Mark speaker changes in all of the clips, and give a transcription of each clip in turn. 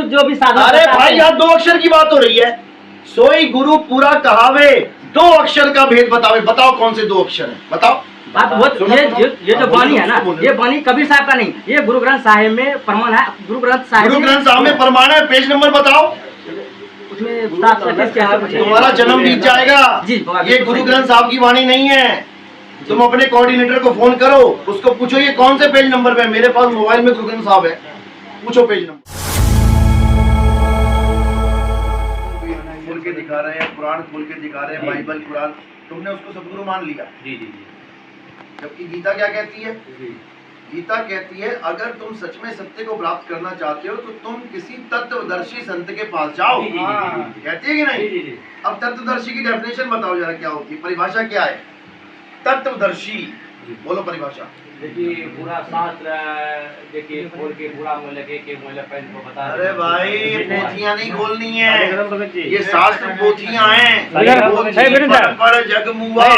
Speaker 1: जो भी साधन।
Speaker 2: अरे भाई यहाँ 2 अक्षर की बात हो रही है। सोई गुरु पूरा कहावे, 2 अक्षर का भेद बताओ। बताओ कौन से 2 अक्षर है, बताओ।
Speaker 1: बात वो ये जो बानी है ना, ये बानी कबीर साहब का नहीं, ये गुरु ग्रंथ साहिब में प्रमाण है। गुरु ग्रंथ साहिब
Speaker 2: में प्रमाण है। पेज नंबर बताओ।
Speaker 1: उसमें 7
Speaker 2: तुम्हारा जन्म बीत जाएगा
Speaker 1: जी।
Speaker 2: ये गुरु ग्रंथ साहब की वाणी नहीं है। तुम अपने कोऑर्डिनेटर को फोन करो, उसको पूछो ये कौन से पेज नंबर पे है। मेरे पास मोबाइल में गुरु ग्रंथ साहब है, पूछो पेज नंबर। खोल के दिखा रहे हैं, पुराण खोल के दिखा रहे हैं, बाइबल कुरान, तुमने उसको सदगुरु मान लिया।
Speaker 3: जी जी जी।
Speaker 2: जबकि गीता क्या कहती है? गीता कहती है अगर तुम सच में सत्य को प्राप्त करना चाहते हो तो तुम किसी तत्वदर्शी संत के पास जाओ। कहती है कि नहीं? अब तत्वदर्शी की डेफिनेशन बताओ जरा, क्या होती है, परिभाषा क्या है तत्वदर्शी? बोलो परिभाषा।
Speaker 3: देखिए पूरा शास्त्र देखिए खोल के पूरा लगे के पेन को बता।
Speaker 2: अरे भाई पोथियां नहीं खोलनी है, ये शास्त्र पोथियां हैं। पर जग मुआ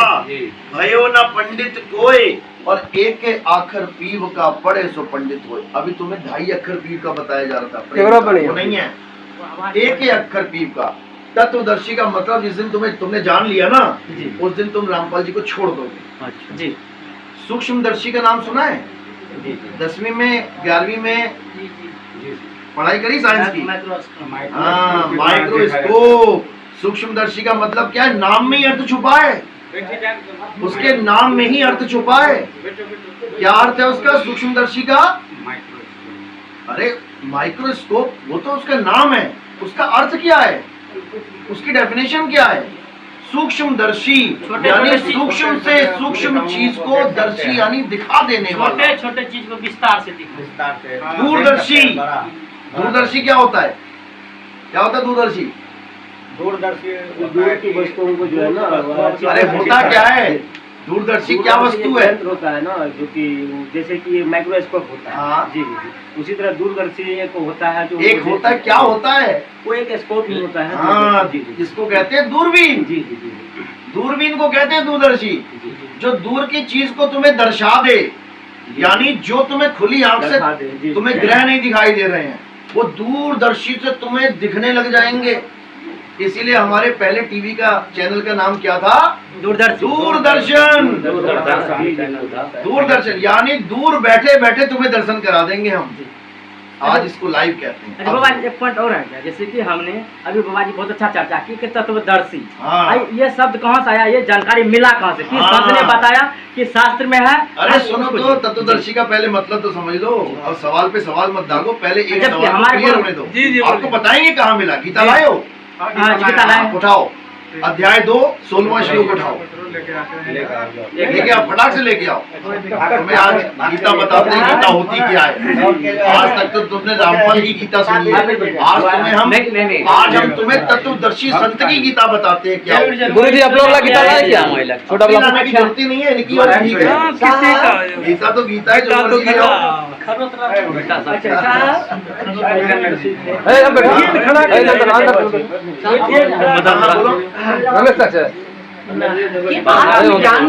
Speaker 2: भयो न पंडित कोई, और एक आखर पीव का पढ़े सो पंडित होए। अभी तुम्हें 2.5 अक्षर पीव का बताया जा रहा था, वो नहीं है, एक अक्षर पीव का। तत्वदर्शी का मतलब जिस दिन तुमने जान लिया ना, उस दिन तुम रामपाल जी को छोड़ दोगे।
Speaker 1: अच्छा जी।
Speaker 2: सूक्ष्मदर्शी का नाम सुना है? 10वीं में 11वीं में पढ़ाई करी साइंस की। हाँ, माइक्रोस्कोप। सूक्ष्मदर्शी का मतलब क्या है? नाम में ही अर्थ छुपा है, उसके नाम में ही अर्थ छुपा है। क्या अर्थ है उसका सूक्ष्मदर्शी का? अरे माइक्रोस्कोप वो तो उसका नाम है, उसका अर्थ क्या है, उसकी डेफिनेशन क्या है? सूक्ष्मदर्शी यानी सूक्ष्म से सूक्ष्म चीज को दर्शी यानी दिखा देने वाला,
Speaker 1: छोटे छोटे चीज को विस्तार से
Speaker 2: दूरदर्शी। दूरदर्शी क्या होता है? क्या होता है दूरदर्शी?
Speaker 3: दूरदर्शी दूर की वस्तुओं को जो है ना,
Speaker 2: अरे होता क्या है दूरदर्शी? क्या वस्तु है?
Speaker 3: होता है ना, जो कि जैसे कि माइक्रोस्कोप होता है।
Speaker 2: हाँ
Speaker 3: जी जी। उसी तरह दूरदर्शी एक होता है जो
Speaker 2: एक होता है, क्या होता है
Speaker 3: वो? एक स्कोप ही होता है।
Speaker 2: हाँ, जिसको कहते हैं दूरबीन।
Speaker 3: जी जी जी।
Speaker 2: दूरबीन को कहते हैं दूरदर्शी, जो दूर की चीज को तुम्हें दर्शा दे, यानी जो तुम्हें खुली आंख से तुम्हें ग्रह नहीं दिखाई दे रहे हैं, वो दूरदर्शी से तुम्हें दिखने लग जाएंगे। इसीलिए हमारे पहले टीवी का चैनल का नाम क्या था? दूरदर्शन। दूरदर्शन यानी दूर बैठे बैठे तुम्हें दर्शन करा देंगे हम। आज इसको लाइव कहते हैं।
Speaker 1: बाबा जी एक पॉइंट और है क्या, जैसे कि हमने अभी बाबा जी बहुत अच्छा चर्चा की कि तत्वदर्शी, ये शब्द कहाँ से आया, ये जानकारी मिला कहाँ से? किस शब्द ने बताया कि शास्त्र में है?
Speaker 2: अरे सुनो तो, तत्वदर्शी का पहले मतलब तो समझ लो, और सवाल पे सवाल मत दागो, पहले एक सवाल क्लियर होने दो। आपको बताएंगे कहाँ मिला। गीता लाए हो? उठाओ अध्याय 2 16वां श्लोक उठाओ, लेके आओ, फटाक से लेके आओ। तुम्हें आज गीता बताते हैं गीता होती क्या है। आज तक तो तुमने रामपाल की गीता सुनी है, आज हम तुम्हें तत्वदर्शी संत की गीता बताते हैं। क्या
Speaker 4: गुरु जी आप लोग गीता लाए क्या?
Speaker 2: छोटा लाने की जरूरत नहीं है, इनकी और ठीक है। गीता तो गीता है, जो मर्जी ले आओ।
Speaker 1: ज्ञान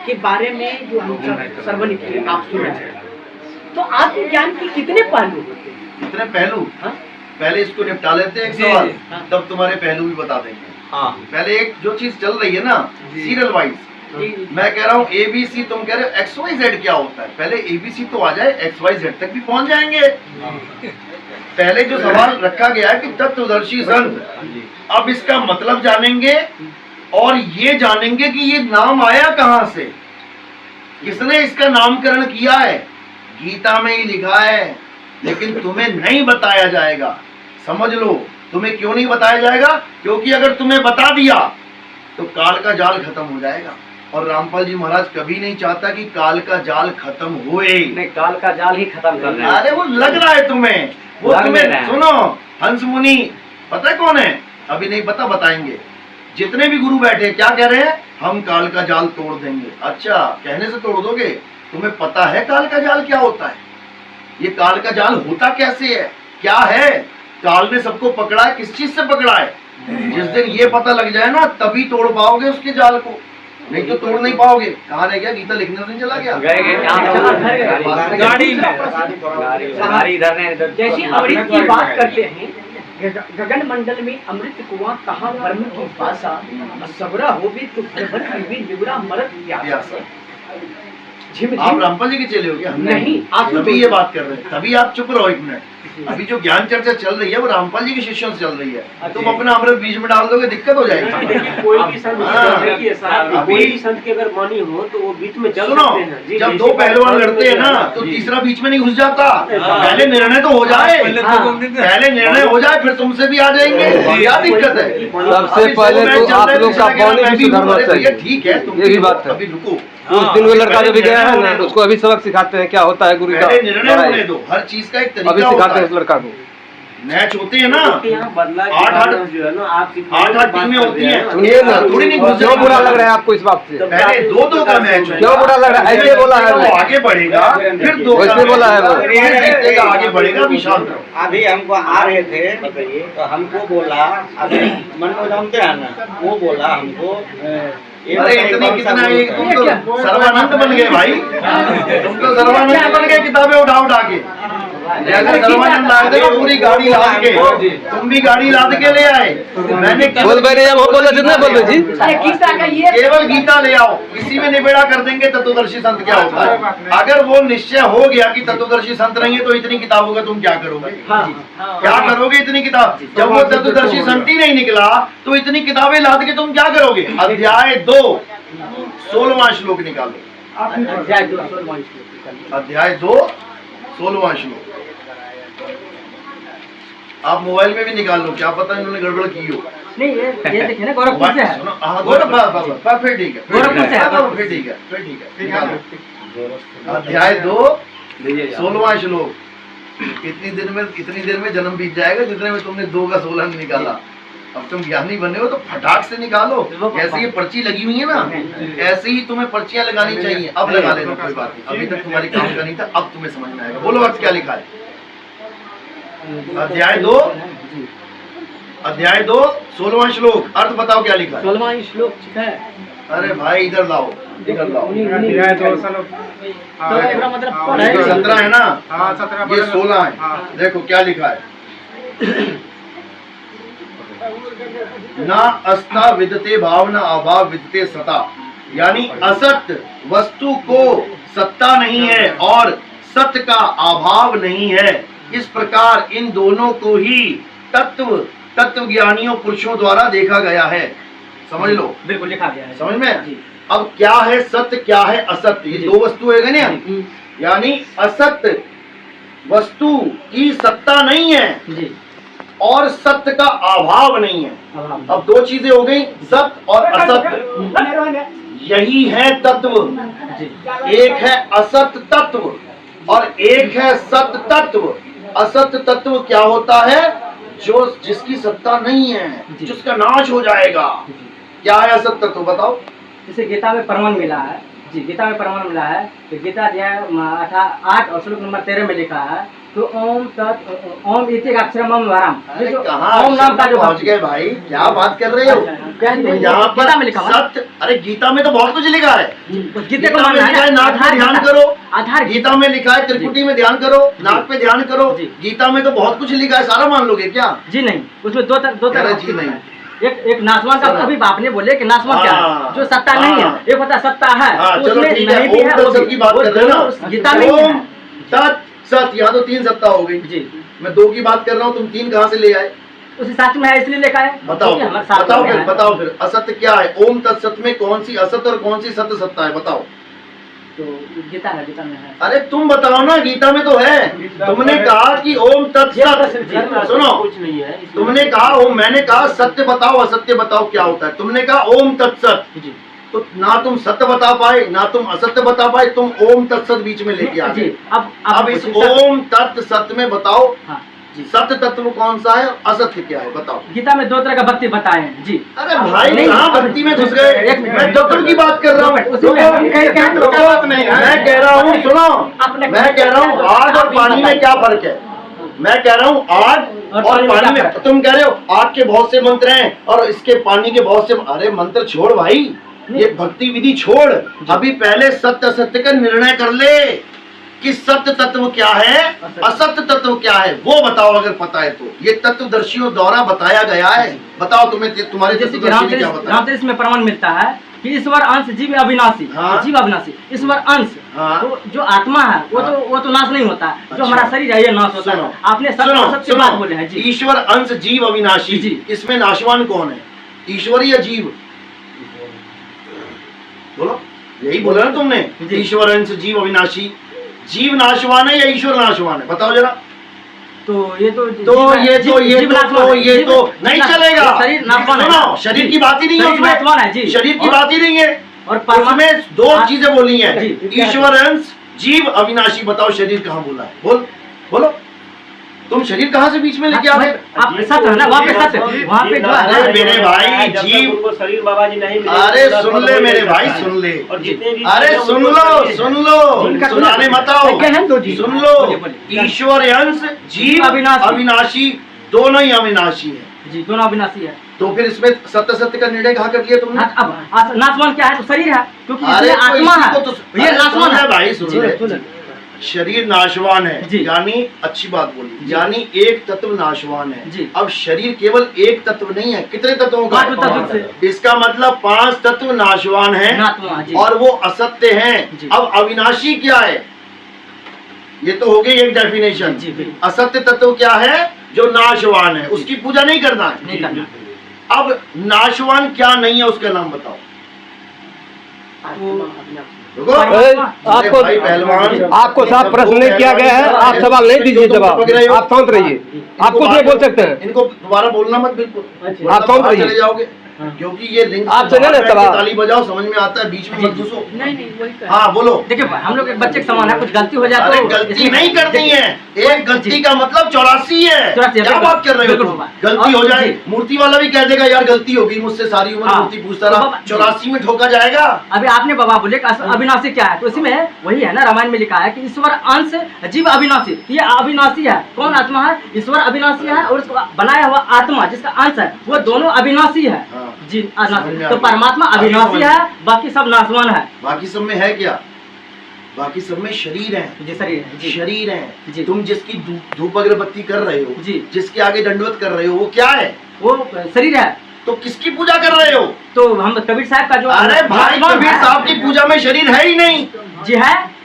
Speaker 1: के बारे में जो हम श्रवण किए, आप सुने, तो आत्मज्ञान के कितने पहलू होते हैं?
Speaker 2: कितने पहलू? पहले इसको निपटा लेते हैं एक सवाल, तब तुम्हारे पहलू भी बता देंगे। पहले एक जो चीज चल रही है ना सीरियल वाइज, मैं कह रहा हूँ ABC, तुम कह रहे हो XYZ क्या होता है। पहले ABC तो आ जाए, XYZ तक भी पहुंच जाएंगे। पहले जो सवाल रखा गया है कि तत्वदर्शी संत, अब इसका मतलब जानेंगे और ये जानेंगे कि ये नाम आया कहां से, किसने इसका नामकरण किया है। गीता में ही लिखा है, लेकिन तुम्हें नहीं बताया जाएगा। समझ लो, तुम्हें क्यों नहीं बताया जाएगा? क्योंकि अगर तुम्हें बता दिया तो काल का जाल खत्म हो जाएगा, और रामपाल जी महाराज कभी नहीं चाहता कि काल का जाल खत्म होए।
Speaker 3: नहीं, काल का जाल ही खत्म कर रहे हैं।
Speaker 2: अरे वो लग रहा है तुम्हें, वो तुम्हें सुनो, हंस मुनि पता है कौन है? अभी नहीं पता, बताएंगे। जितने भी गुरु बैठे क्या कह रहे हैं? हम काल का जाल तोड़ देंगे। अच्छा, कहने से तोड़ दोगे? तुम्हें पता है काल का जाल क्या होता है? ये काल का जाल होता कैसे है, क्या है? काल ने सबको पकड़ा है, किस चीज से पकड़ा है? जिस दिन ये पता लग जाए ना, तभी तोड़ पाओगे उसके जाल को। नहीं तो तोड़ नहीं पाओगे। कहाँ रह गया गीता, लिखने तो नहीं चला गया?
Speaker 3: गाड़ी इधर
Speaker 1: जैसे अमृत की बात करते हैं, गगन मंडल में अमृत कुआं कहाँ वर्म की भाषा, सबरा हो भी तो भर भी निगुरा मरत प्यासा।
Speaker 2: आप रामपाल जी के चले हो क्या?
Speaker 1: नहीं, आप
Speaker 2: तभी ये बात कर रहे हैं, तभी आप चुप रहो एक मिनट। अभी जो ज्ञान चर्चा चल रही है वो रामपाल जी के शिष्यों से चल रही है। तुम अपना अमृत बीच में डाल दोगे, दिक्कत हो जाएगी।
Speaker 3: कोई भी संत की अगर वाणी हो तो वो बीच में चल सकते हैं।
Speaker 2: जब दो पहलवान लड़ते हैं ना तो तीसरा बीच में नहीं घुस जाता। पहले निर्णय तो हो जाए, पहले निर्णय हो जाए, फिर तुमसे भी आ जाएंगे। क्या दिक्कत है?
Speaker 4: सबसे पहले तो आप लोग का वाणी भी सुधरना चाहिए।
Speaker 2: ठीक है,
Speaker 4: ये भी बात है।
Speaker 2: अभी रुको,
Speaker 4: उस दिन वो लड़का जो भी गया है ना, उसको अभी सबक सिखाते हैं क्या होता है गुरु का।
Speaker 2: पहले निर्णय होने दो, हर चीज का एक
Speaker 4: अभी
Speaker 2: तरीका होता
Speaker 4: सिखाते हैं
Speaker 2: है।
Speaker 4: उस लड़का को।
Speaker 2: मैच होते हैं ना,
Speaker 3: बदला
Speaker 2: 8-8
Speaker 3: जो है ना, आप
Speaker 2: टीमें होती हैं।
Speaker 4: सुनिए ना,
Speaker 2: थोड़ी नहीं घुस
Speaker 4: क्यों बुरा लग रहा है आपको इस बात से?
Speaker 2: पहले 2-2 का मैच है।
Speaker 4: क्यों बुरा लग रहा है? ऐसे बोला है
Speaker 2: वो
Speaker 4: वो।
Speaker 2: आगे बढ़ेगा, फिर 2 का
Speaker 4: वैसे बोला है वो।
Speaker 2: मैच जीतेगा, आगे बढ़ेगा। अभी शांत रहो।
Speaker 5: अभी हमको आ रहे थे तो हमको बोला, अभी मनोज जानते हैं ना, वो बोला हमको
Speaker 2: अरे इतनी कितना एक तुम तो सर्वानंद बन गए भाई, तुम तो सर्वानंद बन गए किताबें उठा उठा के। जैसे सर्वानंद आए थे ना पूरी गाड़ी लाद के, तुम भी गाड़ी लाद के ले आए। मैंने
Speaker 4: बोल भाई हम बोला जितना बोल जी,
Speaker 2: केवल गीता ले आओ, इसी में निबेड़ा कर देंगे तत्वदर्शी संत क्या होता है। अगर वो निश्चय हो गया कि तत्वदर्शी संत नहीं है तो इतनी किताबों का तुम क्या करोगे? क्या करोगे इतनी किताब? जब वो तत्वदर्शी संत ही नहीं निकला तो इतनी किताबें लाद के तुम क्या करोगे? अध्याय 2 16वां श्लोक निकालो। अध्याय 2 16वां श्लोक। आप मोबाइल में भी निकाल लो, क्या पता इन्होंने गड़बड़ की हो।
Speaker 1: नहीं, ये देखिए ना, गोरखपुर से है।
Speaker 2: गोरखपुर, फिर ठीक है,
Speaker 1: गोरखपुर से है।
Speaker 2: फिर ठीक है, निकालो। अध्याय 2 16वां श्लोक। इतनी देर में जन्म बीत जाएगा जितने में तुमने 2 का 16 नहीं निकाला। अब तुम ज्ञानी बने हो तो फटाक से निकालो। ऐसे ये पर्ची लगी हुई है ना, ऐसे ही तुम्हें पर्चियां लगानी चाहिए। अब लगा लेना, कोई बात नहीं। अभी तक तुम्हारी काम का नहीं था, अब तुम्हें समझ में आएगा। बोलो अर्थ क्या लिखा है? अध्याय 2 16वां श्लोक। अर्थ बताओ क्या लिखा है?
Speaker 1: 16वां श्लोक है।
Speaker 2: अरे भाई इधर लाओ, इधर लाओ।
Speaker 1: तो इसका मतलब
Speaker 2: ये 17 है ना, ये 16 है। देखो क्या लिखा है। ना अस्ता विदते भावना अभाव विदते सता, यानी असत वस्तु को सत्ता नहीं है और सत्य का अभाव नहीं है। इस प्रकार इन दोनों को ही तत्व ज्ञानियों पुरुषों द्वारा देखा गया है। समझ लो,
Speaker 1: बिल्कुल लिखा गया है।
Speaker 2: समझ में? अब क्या है सत्य, क्या है असत्य, ये 2 वस्तु है ना। यानी असत्य वस्तु की सत्ता नहीं है
Speaker 1: जी,
Speaker 2: और सत्य का अभाव नहीं है। अब 2 चीजें हो गई, सत्य और असत्य। यही है तत्व। एक है असत्य तत्व और एक है सत्य तत्व। असत्य तत्व क्या होता है? जो जिसकी सत्ता नहीं है, जिसका नाश हो जाएगा। क्या है असत्य तत्व बताओ?
Speaker 1: जैसे गीता में प्रमाण मिला है जी, गीता में प्रमाण मिला है कि गीता अध्याय 8 और श्लोक नंबर 13 में लिखा है तो ओम इति अक्षरम वरम।
Speaker 2: ओम नाम का जो पहुंच गए भाई, क्या बात कर रहे हो? यहाँ पर सत्य, अरे गीता में तो बहुत कुछ लिखा है। गीता में लिखा है नाक पे ध्यान करो, गीता में लिखा है त्रिपुटी में ध्यान करो, नाक पे ध्यान करो। गीता में तो बहुत कुछ लिखा है, सारा मान लोगे क्या?
Speaker 1: जी नहीं, उसमें दो तरह
Speaker 2: जी नहीं।
Speaker 1: एक नासवान का अभी आपने बोले कि नासवान क्या है, जो सत्ता नहीं है। एक होता सत्ता है, उसमें नहीं भी है, वो
Speaker 2: की बात कर रहे हो ना।
Speaker 1: गीता में नहीं है।
Speaker 2: सत्य, यहाँ तो 3 सत्ता हो गई जी। मैं 2 की बात कर रहा हूँ, तुम 3 कहाँ से ले आए?
Speaker 1: उसी शास्त्र में है इसलिए लिखा है।
Speaker 2: बताओ फिर असत्य क्या है? ओम तत्सत में कौन सी असत्य और कौन सी सत्य सत्ता है? बताओ।
Speaker 1: तो गीता है, गीता में है।
Speaker 2: अरे तुम बताओ ना, गीता में तो है। तुमने कहा कि ओम तत्सत, सुनो,
Speaker 3: कुछ नहीं है।
Speaker 2: तुमने कहा ओम, मैंने कहा सत्य बताओ असत्य बताओ क्या होता है। तुमने कहा ओम तत्सत, तो ना तुम सत्य बता पाए ना तुम असत्य बता पाए, तुम ओम तत्सत बीच में लेके आ गए। अब इस ओम तत्व सत्य में बताओ सत्य तत्व कौन सा है, असत्य क्या है बताओ।
Speaker 1: गीता में 2 तरह का भक्ति बताए हैं जी।
Speaker 2: अरे भाई कहाँ भक्ति में घुस गए? मैं तत्व की बात कर रहा हूँ। मैं कह रहा हूँ सुनो, मैं कह रहा हूँ आग और पानी में क्या फर्क है? मैं कह रहा हूँ आग और पानी में। तुम कह रहे हो आग के बहुत से मंत्र हैं और इसके पानी के बहुत से। अरे मंत्र छोड़ भाई, ये भक्ति विधि छोड़, अभी पहले सत्य असत्य का निर्णय कर ले कि सत्य तत्व क्या है, असत्य तत्व क्या है, वो बताओ अगर पता है तो। ये तत्वदर्शियों द्वारा बताया गया है, बताओ तुम्हें तुम्हारे तत्वदर्शी ने क्या बताया।
Speaker 1: रामचरित में प्रमाण मिलता है कि ईश्वर अंश जीव अविनाशी।
Speaker 2: हाँ।
Speaker 1: जीव अविनाशी, ईश्वर अंश।
Speaker 2: हाँ।
Speaker 1: तो जो आत्मा है वो तो नाश नहीं होता। जो हमारा शरीर है ये नाश होता है। आपने सत्य बात बोले हैं जी।
Speaker 2: ईश्वर अंश जीव अविनाशी जी, इसमें नाशवान कौन है, ईश्वर या जीव? बोलो, यही बोला ना तुमने, ईश्वर अंश जीव अविनाशी। जीव नाशवान है या ईश्वर नाशवान है, बताओ जरा।
Speaker 1: तो ये तो
Speaker 2: नहीं चलेगा।
Speaker 1: शरीर नाशवान है,
Speaker 2: शरीर की बात ही नहीं है उसमें, शरीर की बात ही नहीं है।
Speaker 1: और
Speaker 2: उसमें दो चीजें बोली हैं, ईश्वर अंश जीव अविनाशी। बताओ शरीर कहाँ बोला है, बोलो तुम शरीर कहाँ से बीच में लेके आ गए?
Speaker 1: आप सत्य है ना, वहाँ पे सत्य, वहाँ पे जो है।
Speaker 2: अरे मेरे भाई जीव,
Speaker 3: शरीर बाबा जी नहीं मिले।
Speaker 2: अरे सुन ले मेरे भाई, सुन ले, अरे सुन लो, सुनाने मत आओ, सुन लो। ईश्वर अंश जीव अविनाशी, दोनों ही अविनाशी है
Speaker 1: जी, दोनों अविनाशी है।
Speaker 2: तो फिर इसमें सत्य का निर्णय कहाँ कर लिया तुमने?
Speaker 1: अब नाशवान क्या है? तो शरीर है, क्योंकि आत्मा है, ये नाशवान है
Speaker 2: भाई। सुन, शरीर नाशवान है, यानी अच्छी बात बोली, यानी एक तत्व नाशवान है। अब शरीर केवल एक तत्व नहीं है, कितने तत्वों का? इसका मतलब 5 तत्व नाशवान है और वो असत्य हैं। अब अविनाशी क्या है? ये तो हो गई एक डेफिनेशन। असत्य तत्व क्या है? जो नाशवान है, उसकी पूजा नहीं करना है। अब नाशवान क्या नहीं है, उसका नाम बताओ।
Speaker 4: आपको साफ प्रश्न नहीं किया गया है, आप सवाल नहीं दीजिए जवाब, आप शांत रहिए। आप कुछ नहीं बोल सकते हैं,
Speaker 2: इनको दोबारा बोलना मत, बिल्कुल
Speaker 4: आप शांत रहिए।
Speaker 2: चले जाओगे, क्योंकि ये लिंग
Speaker 4: आप चले ना सवाल,
Speaker 2: ताली बजाओ, समझ में आता है, बीच में मत घुसो।
Speaker 1: नहीं वही।
Speaker 2: हाँ बोलो।
Speaker 1: देखिए हम लोग एक बच्चे के समान है, कुछ गलती हो जाए तो
Speaker 2: गलती नहीं करनी है। एक गलती का मतलब 84 है। क्या बात कर रहे हो? गलती हो जाए, मूर्ति वाला भी कह देगा यार गलती होगी मुझसे, सारी उम्र मूर्ति पूछता रहा, 84 में ठोका जाएगा।
Speaker 1: अभी आपने बाबा बोले अविनाशी क्या है, तो इसी में वही है ना, रामायण में लिखा है कि ईश्वर अंश जीव अविनाशी। ये अविनाशी है, कौन आत्मा है? ईश्वर अविनाशी है, और उसको बनाया हुआ आत्मा जिसका अंश है वो दोनों अविनाशी है जी। तो परमात्मा अविनाशी है, बाकी सब नाशवान है।
Speaker 2: बाकी सब में है क्या? बाकी सब में शरीर है
Speaker 1: जी,
Speaker 2: शरीर है। तुम जिसकी धूप अगरबत्ती कर रहे हो जी, जिसके आगे दंडवत कर रहे हो, वो क्या है?
Speaker 1: वो शरीर है।
Speaker 2: तो किसकी पूजा कर रहे हो?
Speaker 1: तो हम कबीर साहब का जो,
Speaker 2: अरे भाई कबीर साहब की पूजा में शरीर है ही नहीं
Speaker 1: जी। है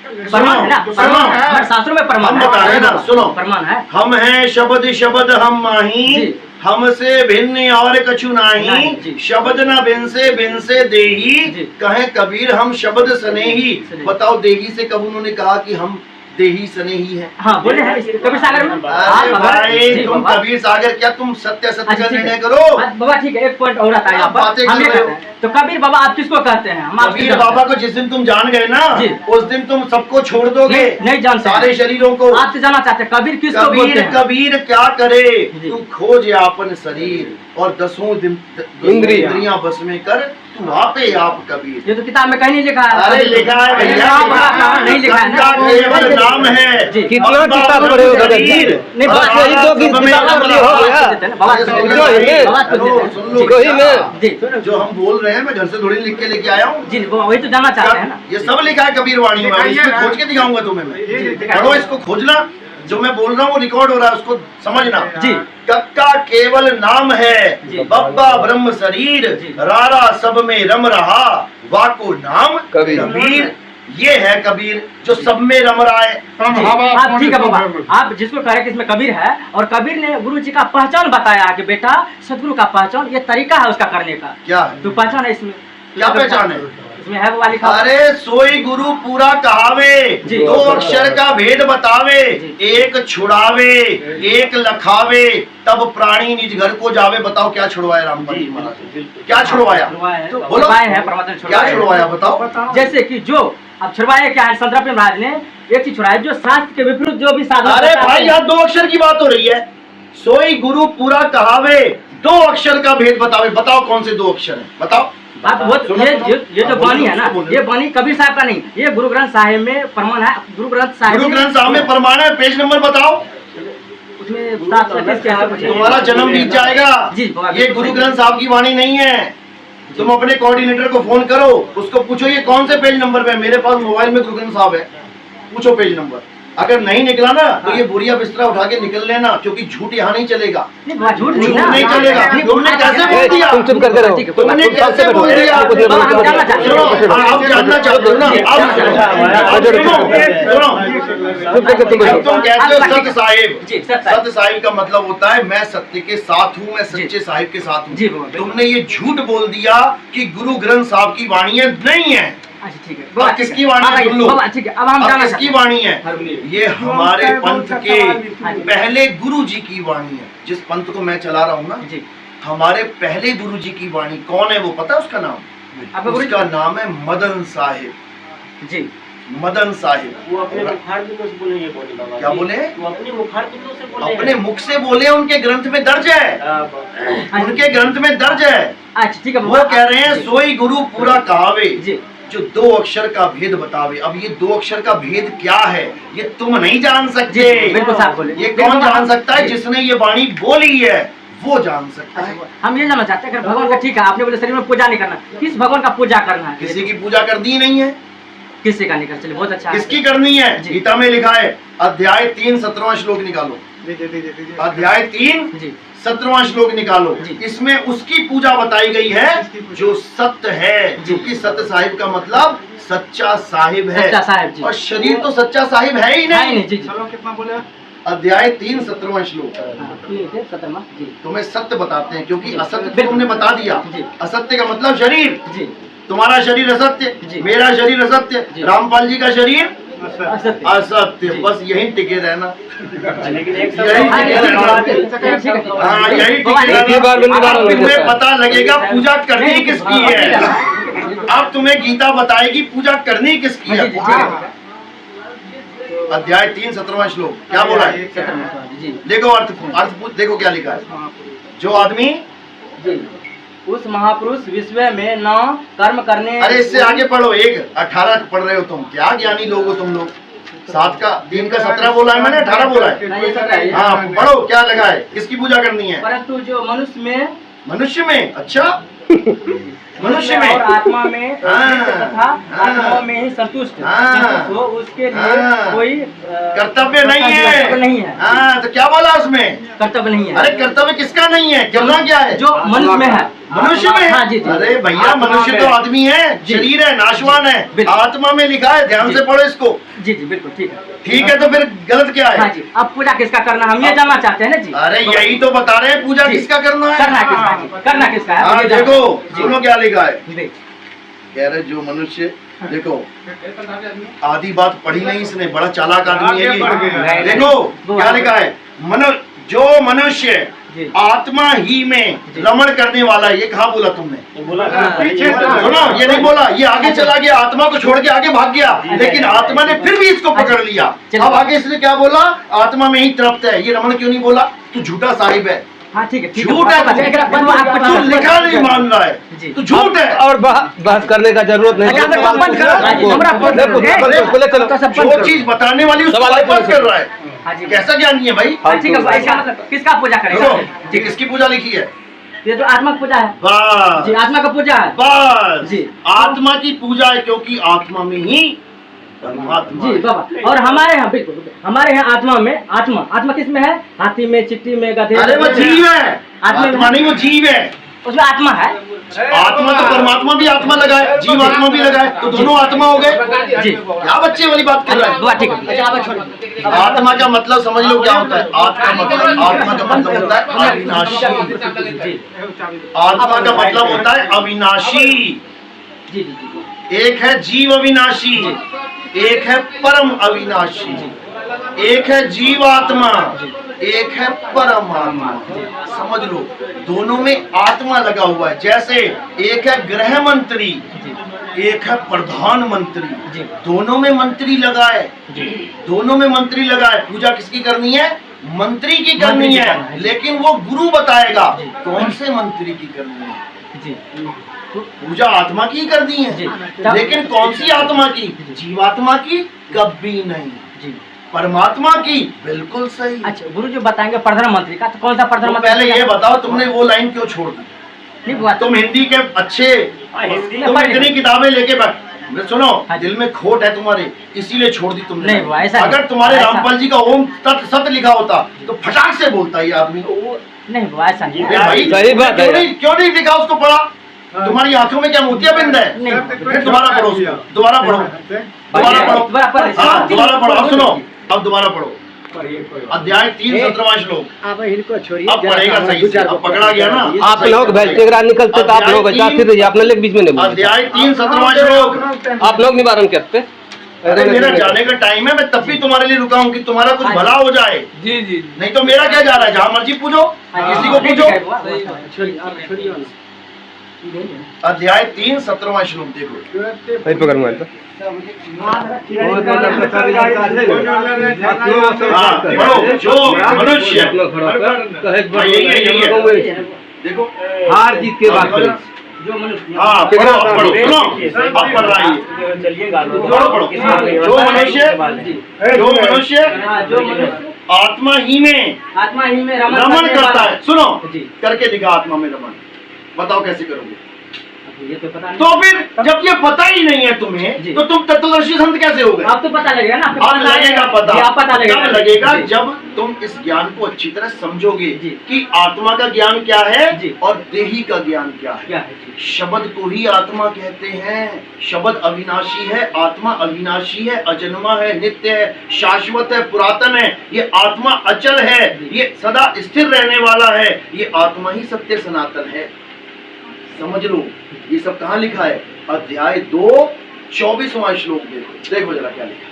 Speaker 1: प्रमाण है, शास्त्रों में प्रमाण
Speaker 2: बता रहे ना, सुनो
Speaker 1: प्रमाण है।
Speaker 2: हम हैं शब्द शब्द हम माही, हमसे भिन्न और कछु नाही, शब्द न बिन से देही, कहे कबीर हम शब्द स्नेही। बताओ देही से कब उन्होंने कहा कि हम देही स्नेही है?
Speaker 1: हाँ बोले हैं कबीर सागर में।
Speaker 2: भाई तुम कबीर सागर क्या, तुम सत्य सत्य का निर्णय करो।
Speaker 1: बाबा ठीक है, एक पॉइंट और आता है यहाँ पर, हम ये कहते हैं तो कबीर बाबा आप किसको कहते हैं? हम
Speaker 2: कबीर बाबा को जिस दिन तुम जान गए ना, उस दिन तुम सबको छोड़ दोगे।
Speaker 1: नहीं जानते
Speaker 2: सारे शरीरों को।
Speaker 1: आप तो जाना चाहते हैं कबीर किसको बोलते हैं?
Speaker 2: कबीर क्या करे? तू खोज आपन शरीर और 10 इंद्रियां बस में कर, तू आपे आप कबीर।
Speaker 1: ये तो किताब में कहीं नहीं लिखा है।
Speaker 2: अरे लिखा है भैया,
Speaker 1: नहीं लिखा है ना,
Speaker 2: केवल नाम है।
Speaker 4: कितना किताब पढ़े हो गए? नहीं बात यही तो कि
Speaker 2: जो हम बोल रहे हैं, मैं घर से थोड़ी लिख के लेके आया हूँ
Speaker 1: जी, वही तो जानना चाहते हैं ना।
Speaker 2: ये सब लिखा है कबीर वाणी में, इसको खोज के दिखाऊंगा तुम्हें मैं। पढ़ो इसको, खोजना, जो मैं बोल रहा हूँ रिकॉर्ड हो रहा है, उसको समझना जी। कक्का केवल नाम है, बब्बा ब्रह्म शरीर, रारा सब में रम रहा, वाको नाम कबीर। ये है कबीर जो सब में रम रहा है।
Speaker 1: आप ठीक है बाबा, आप जिसको कह रहे हैं कि इसमें कबीर है, और कबीर ने गुरु जी का पहचान बताया कि बेटा सदगुरु का पहचान ये तरीका है उसका करने का।
Speaker 2: क्या है?
Speaker 1: तो पहचान है इसमें,
Speaker 2: क्या पहचान है
Speaker 1: इसमें? है वो वाली।
Speaker 2: अरे सोई गुरु पूरा कहावे, 2 अक्षर का भेद बतावे, एक छुड़ावे एक लखावे, तब प्राणी निज घर को जावे। बताओ क्या छुड़वाया रामपाल जी महाराज? क्या छुड़वाया? बोलो क्या छुड़वाया, बताओ।
Speaker 1: जैसे कि जो अब छुड़वाया क्या है, संतरा प्रेम महाराज ने एक चीज छुड़ाया जो शास्त्र के विपरीत जो भी साधन।
Speaker 2: अरे भाई यहाँ 2 अक्षर की बात हो रही है। सोई गुरु पूरा कहावे, 2 अक्षर का भेद बतावे। बताओ कौन से 2 अक्षर है, बताओ।
Speaker 1: ये जो बानी है ना, ये बानी कबीर साहब का नहीं, ये गुरु ग्रंथ साहिब में प्रमाण है। गुरु ग्रंथ साहिब में
Speaker 2: प्रमाण है। पेज नंबर बताओ।
Speaker 1: उसमें तुम्हारा
Speaker 2: जन्म बीत जाएगा जी। ये गुरु ग्रंथ साहब की वाणी नहीं है, तुम अपने कोऑर्डिनेटर को फोन करो, उसको पूछो ये कौन से पेज नंबर पे है। मेरे पास मोबाइल में गुरु ग्रंथ साहब है, पूछो पेज नंबर। अगर नहीं निकला ना तो ये बोरिया बिस्तरा उठा के निकल लेना, क्योंकि झूठ यहाँ नहीं चलेगा।
Speaker 1: झूठ नहीं
Speaker 2: झूठ
Speaker 1: ना,
Speaker 2: नहीं चलेगा। तुमने कैसे बोल दिया?
Speaker 4: तुम चुप करके रहो।
Speaker 2: तुमने कैसे बोल दिया? आप जानना चाहते हो ना? तुम कहते हो सत्य साहिब, सत्य साहिब का मतलब होता है मैं सत्य के साथ हूँ, मैं सच्चे साहिब के साथ हूँ। तुमने ये झूठ बोल दिया कि गुरु ग्रंथ साहब की वाणी नहीं है।
Speaker 1: अच्छा ठीक है,
Speaker 2: किसकी वाणी है?
Speaker 1: बाबा ठीक है, अब हम जाना
Speaker 2: किसकी वाणी है? ये हमारे पंथ के पहले गुरु जी की वाणी है। जिस पंथ को मैं चला रहा हूँ ना, हमारे पहले गुरु जी की वाणी कौन है वो पता है उसका नाम? उसका नाम है मदन साहिब जी, मदन साहिब।
Speaker 3: वो अपने मुखार बिंदु से बोले, ये बोले बाबा।
Speaker 2: क्या बोले?
Speaker 3: वो अपने मुखार बिंदु से बोले,
Speaker 2: अपने मुख से बोले, उनके ग्रंथ में दर्ज है, उनके ग्रंथ में दर्ज है।
Speaker 1: अच्छा ठीक है,
Speaker 2: वो कह रहे हैं सोई गुरु पूरा कहावे जो 2 अक्षर का भेद बतावे। अब ये 2 अक्षर का भेद क्या है ये तुम नहीं जान सकते।
Speaker 1: बिल्कुल साहब बोले।
Speaker 2: ये कौन जान सकता है? जिसने ये वाणी बोली है वो जान सकता है।
Speaker 1: हम ये जानना चाहते हैं, अगर भगवान का ठीक है, आपने बोले शरीर में पूजा नहीं करना, किस भगवान का पूजा करना है?
Speaker 2: किसी की पूजा करनी नहीं है।
Speaker 1: किसी का नहीं कर, चलिए बहुत अच्छा।
Speaker 2: किसकी करनी है? गीता में लिखा है, अध्याय 3 17वां श्लोक निकालो। अध्याय 3 17वां श्लोक निकालो। इसमें उसकी पूजा बताई गई है जो सत्य है, जो कि सत्य साहिब का मतलब सच्चा साहिब है।
Speaker 1: सच्चा साहिब जी।
Speaker 2: और शरीर तो सच्चा साहिब है ही नहीं।
Speaker 1: जी।
Speaker 2: कितना बोले? अध्याय 3 17वां श्लोक।
Speaker 1: 17वां जी।
Speaker 2: तुम्हें सत्य बताते हैं, क्योंकि असत्य तुमने बता दिया। असत्य का मतलब शरीर जी। तुम्हारा शरीर असत्य, मेरा शरीर असत्य, रामपाल जी का शरीर असत्य। बस यही टिके रहना, यही टिके रहना। अब तुम्हें पता लगेगा पूजा करनी किसकी है। अब तुम्हें गीता बताएगी पूजा करनी किसकी है। अध्याय 3 17वां श्लोक क्या बोला है? देखो अर्थ देखो क्या लिखा है। जो आदमी
Speaker 1: उस महापुरुष विश्व में न कर्म करने।
Speaker 2: अरे इससे आगे पढ़ो, 1:18 पढ़ रहे हो तुम। क्या ज्ञानी लोग हो तुम लोग। 7 का 3 का 17 बोला है मैंने, 18 बोला है। हाँ पढ़ो क्या लगा है, किसकी पूजा करनी है?
Speaker 1: परंतु जो मनुष्य में
Speaker 2: अच्छा मनुष्य में
Speaker 1: और आत्मा में तथा आत्मा में ही संतुष्ट हो, उसके लिए कोई
Speaker 2: कर्तव्य नहीं है। हाँ तो क्या बोला उसमें?
Speaker 1: कर्तव्य नहीं है।
Speaker 2: अरे कर्तव्य किसका नहीं है? करना क्या है?
Speaker 1: जो मनुष्य में है।
Speaker 2: मनुष्य में?
Speaker 1: हाँ जी।
Speaker 2: अरे भैया मनुष्य तो आदमी है, शरीर है, नाशवान है। आत्मा में लिखा है, ध्यान से पढ़ो इसको।
Speaker 1: जी बिल्कुल ठीक है।
Speaker 2: ठीक है तो फिर गलत क्या है?
Speaker 1: हाँ जी। अब पूजा किसका करना हम ये जानना चाहते हैं ना जी।
Speaker 2: अरे यही तो बता रहे हैं, पूजा किसका करना है,
Speaker 1: करना किसका है।
Speaker 2: हाँ देखो सुनो क्या लिखा है। कह रहे जो मनुष्य, देखो आधी बात पढ़ी नहीं इसने, बड़ा चालाक आदमी है ये। देखो क्या लिखा है, जो मनुष्य आत्मा ही में रमण करने वाला है। ये कहाँ बोला तुमने? सुनो ये नहीं बोला, ये आगे चला गया, आत्मा को छोड़ के आगे भाग गया, लेकिन आत्मा ने फिर भी इसको पकड़ लिया। अब आगे इसने क्या बोला? आत्मा में ही तृप्त है। ये रमण क्यों नहीं बोला? तू झूठा साहिब है।
Speaker 1: हाँ ठीक है,
Speaker 2: झूठ है, तू लिखा नहीं मान रहा है, तू झूठ है।
Speaker 4: और बहस करने का जरूरत नहीं।
Speaker 2: जो चीज बताने वाली उसको बात कर रहा है। कैसा ज्ञानी है भाई?
Speaker 1: ठीक है, किसका पूजा करेगा?
Speaker 2: किसकी पूजा लिखी है?
Speaker 1: ये तो आत्मा की पूजा है।
Speaker 2: बस
Speaker 1: जी, आत्मा का पूजा है।
Speaker 2: बस जी, आत्मा की पूजा है, क्योंकि आत्मा में ही परमात्मा
Speaker 1: जी बाबा। और हमारे यहाँ बिल्कुल, हमारे यहाँ आत्मा में, आत्मा किस में है? हाथी में, चिट्टी में, गधे।
Speaker 2: अरे वो जीव है, आत्मा नहीं, वो जीव है।
Speaker 1: उसमें आत्मा है।
Speaker 2: आत्मा तो परमात्मा भी आत्मा लगा है, जीव आत्मा भी लगा है, तो दोनों आत्मा हो गए जी। क्या बच्चे वाली बात कर रहे हैं?
Speaker 1: ठीक है।
Speaker 2: आत्मा का मतलब समझ लो क्या होता है। आत्मा का मतलब होता है अविनाशी। आत्मा का मतलब होता है अविनाशी। एक है जीव अविनाशी, एक है परम अविनाशी। एक है जीवात्मा, एक है परमात्मा। समझ लो दोनों में आत्मा लगा हुआ है। जैसे एक है गृह मंत्री, एक है प्रधानमंत्री, दोनों में मंत्री लगा है, दोनों में मंत्री लगा है। पूजा किसकी करनी है? मंत्री की करनी है, लेकिन वो गुरु बताएगा कौन से मंत्री की करनी है। पूजा आत्मा की करनी है, लेकिन कौन सी आत्मा की? जीवात्मा की कभी नहीं, परमात्मा की बिल्कुल सही।
Speaker 1: अच्छा गुरु जो बताएंगे प्रधानमंत्री का, तो कौन सा प्रधानमंत्री?
Speaker 2: पहले ये बताओ तुमने वो लाइन क्यों छोड़ दी?
Speaker 1: नहीं हुआ
Speaker 2: तुम हिंदी के अच्छे,
Speaker 3: हिंदी
Speaker 2: तुम इतनी किताबें लेके बैठ, सुनो
Speaker 1: हाँ जी।
Speaker 2: दिल में खोट है तुम्हारे, इसीलिए छोड़ दी तुमने।
Speaker 1: नहीं हुआ, ऐसा
Speaker 2: अगर
Speaker 1: नहीं।
Speaker 2: तुम्हारे
Speaker 1: ऐसा-
Speaker 2: रामपाल जी का ओम तत् सत्य लिखा होता तो फटाक से बोलता ये आदमी।
Speaker 1: वो नहीं हुआ, ऐसा नहीं
Speaker 2: अरे भाई
Speaker 4: सही बात है।
Speaker 2: क्यों नहीं लिखा उसको पढ़ा? तुम्हारी आंखों में क्या मोतियाबिंद है?
Speaker 1: नहीं।
Speaker 2: फिर दोबारा पढ़ो उसको, दोबारा पढ़ो, दोबारा पढ़ो,
Speaker 1: दोबारा पढ़ो।
Speaker 2: हाँ दोबारा पढ़ो। अब सुनो, अब दोबारा पढ़ो अध्याय 3 17वां श्लोक।
Speaker 5: अब इनको छोड़िए,
Speaker 2: अब पढ़ेगा सही से, अब पकड़ा गया ना।
Speaker 4: आप लोग भैंसरा निकलते तो आप लोग बचा फिर अपने लोग बीच में नहीं बोलते।
Speaker 2: अध्याय 3 17वां श्लोक।
Speaker 4: आप लोग निवारण करते।
Speaker 2: अरे मेरा जाने का टाइम है, मैं तब भी तुम्हारे लिए रुका हूँ कि तुम्हारा कुछ भला हो जाए।
Speaker 4: जी जी
Speaker 2: नहीं तो मेरा क्या जा रहा है, जहाँ मर्जी पूछो, किसी को पूछो। अध्याय 3 17वां श्लोक देखो।
Speaker 4: भाई पकड़ मैं तो
Speaker 2: हाँ पढ़ो, जो मनुष्य देखो
Speaker 4: हार जीत के बात करें।
Speaker 1: जो मनुष्य
Speaker 2: हाँ पढ़ो, अब पढ़ो, सुनो अब पढ़ रहा है।
Speaker 3: चलिएगा
Speaker 2: जो मनुष्य
Speaker 1: हाँ, जो मनुष्य
Speaker 2: आत्मा ही में
Speaker 1: आत्मा ही में
Speaker 2: रमण करता है, सुनो
Speaker 1: जी।
Speaker 2: करके दिखा आत्मा में रमण, बताओ कैसे करोगे?
Speaker 1: ये तो पता नहीं।
Speaker 2: तो फिर जब ये पता ही नहीं है तुम्हें,
Speaker 1: जी।
Speaker 2: तो तुम तत्वदर्शी संत कैसे हो गए?
Speaker 1: अब तो पता लगेगा ना, आपको
Speaker 2: अब लगेगा पता।
Speaker 1: जी, आप पता लगेगा।
Speaker 2: कब लगेगा?
Speaker 1: जी।
Speaker 2: जब तुम इस ज्ञान को अच्छी तरह समझोगे
Speaker 1: जी।
Speaker 2: कि आत्मा का ज्ञान क्या है
Speaker 1: जी।
Speaker 2: और देही का ज्ञान क्या है।
Speaker 1: क्या है जी?
Speaker 2: शब्द को ही आत्मा कहते हैं। शब्द अविनाशी है, आत्मा अविनाशी है, अजन्मा है, नित्य है, शाश्वत है, पुरातन है। ये आत्मा अचल है, ये सदा स्थिर रहने वाला है। ये आत्मा ही सत्य सनातन है, समझ लो। ये सब कहाँ लिखा है? अध्याय 2 24वां श्लोक देखो, देखो जरा क्या लिखा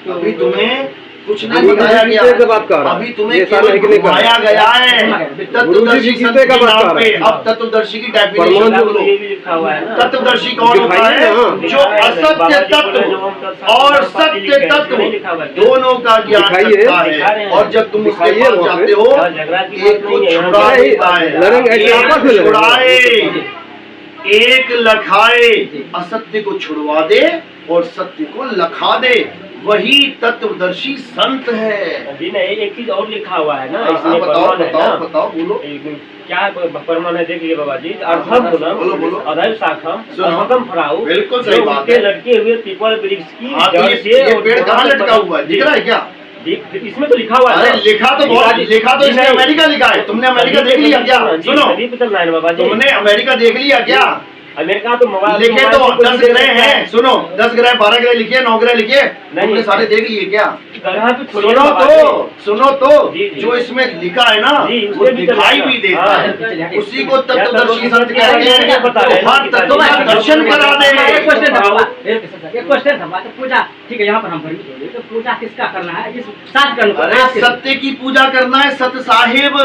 Speaker 2: है। अभी तुम्हें कुछ नहीं बताया गया, अभी तुम्हें केवल घुमाया गया है तत्वदर्शी संत के नाम पे। अब तत्वदर्शी की डेफिनेशन बोलो।
Speaker 3: ये भी लिखा हुआ है ना।
Speaker 2: तत्वदर्शी कौन होता है? जो असत्य तत्व और सत्य तत्व दोनों का ज्ञान रखता है। और जब तुम उसके पास जाते हो, एक को छुड़ा देता है, एक छुड़ाए, एक लखाए, असत्य को छुड़वा दे और सत्य को लखा दे, वही तत्वदर्शी संत है।
Speaker 3: अभी ना एक चीज और लिखा हुआ है ना,
Speaker 2: हाँ,
Speaker 3: इसमें
Speaker 2: बताओ
Speaker 3: प्रमाण है
Speaker 2: बताओ
Speaker 3: ना।
Speaker 2: बताओ, बोलो।
Speaker 3: क्या प्रमाण है देखिए बाबा जी। अर्थम
Speaker 2: बोलो, बोलो।
Speaker 3: अदैव शाखम
Speaker 2: सुनो।
Speaker 3: अशोकम फराउ,
Speaker 2: बिल्कुल सही
Speaker 3: जो
Speaker 2: बात
Speaker 3: उनके
Speaker 2: है।
Speaker 3: लटके हुए पीपल वृक्ष की
Speaker 2: हाँ, तो
Speaker 3: जड़ से
Speaker 2: ये
Speaker 3: और
Speaker 2: पेड़ कहाँ लटका हुआ है, दिख रहा है क्या?
Speaker 3: इसमें तो लिखा हुआ है
Speaker 2: अरे
Speaker 3: ना।
Speaker 2: लिखा तो बहुत, लिखा तो इसने अमेरिका लिखा है। तुमने अमेरिका देख लिया क्या? सुनो,
Speaker 3: सभी पे चल रहा है बाबा जी।
Speaker 2: तुमने अमेरिका देख लिया क्या?
Speaker 3: अमेरिका तो मोबाइल
Speaker 2: लिखे तो 10 ग्रह हैं, सुनो 10 ग्रह 12 ग्रह लिखे, 9 ग्रह लिखे, तुमने सारे देख लिए क्या?
Speaker 3: ग्रह तो छोड़िए
Speaker 2: सुनो
Speaker 3: बाबा
Speaker 2: तो,
Speaker 3: जी।
Speaker 2: सुनो तो,
Speaker 3: जी, जी।
Speaker 2: जो इसमें लिखा है ना,
Speaker 3: जी,
Speaker 2: वो
Speaker 3: उसमें भी तो
Speaker 2: दिखाई
Speaker 3: लिखा
Speaker 2: भी
Speaker 3: है।
Speaker 2: देता
Speaker 3: हाँ,
Speaker 2: है। उसी को तत्वदर्शी संत
Speaker 3: क्या
Speaker 2: कहते हैं।
Speaker 3: क्या बता रहे हैं?
Speaker 2: हर तत्व का दर्शन करा दे।
Speaker 1: एक क्वेश्चन था बाबा, एक क्वेश्चन था बाबा, तो पूजा ठीक है, यहाँ पर हम भ्रमित हो गए, तो पूजा किसका करना है? इस साथ करना
Speaker 2: अरे सत्य की पूजा करना है, सत्य साहिब।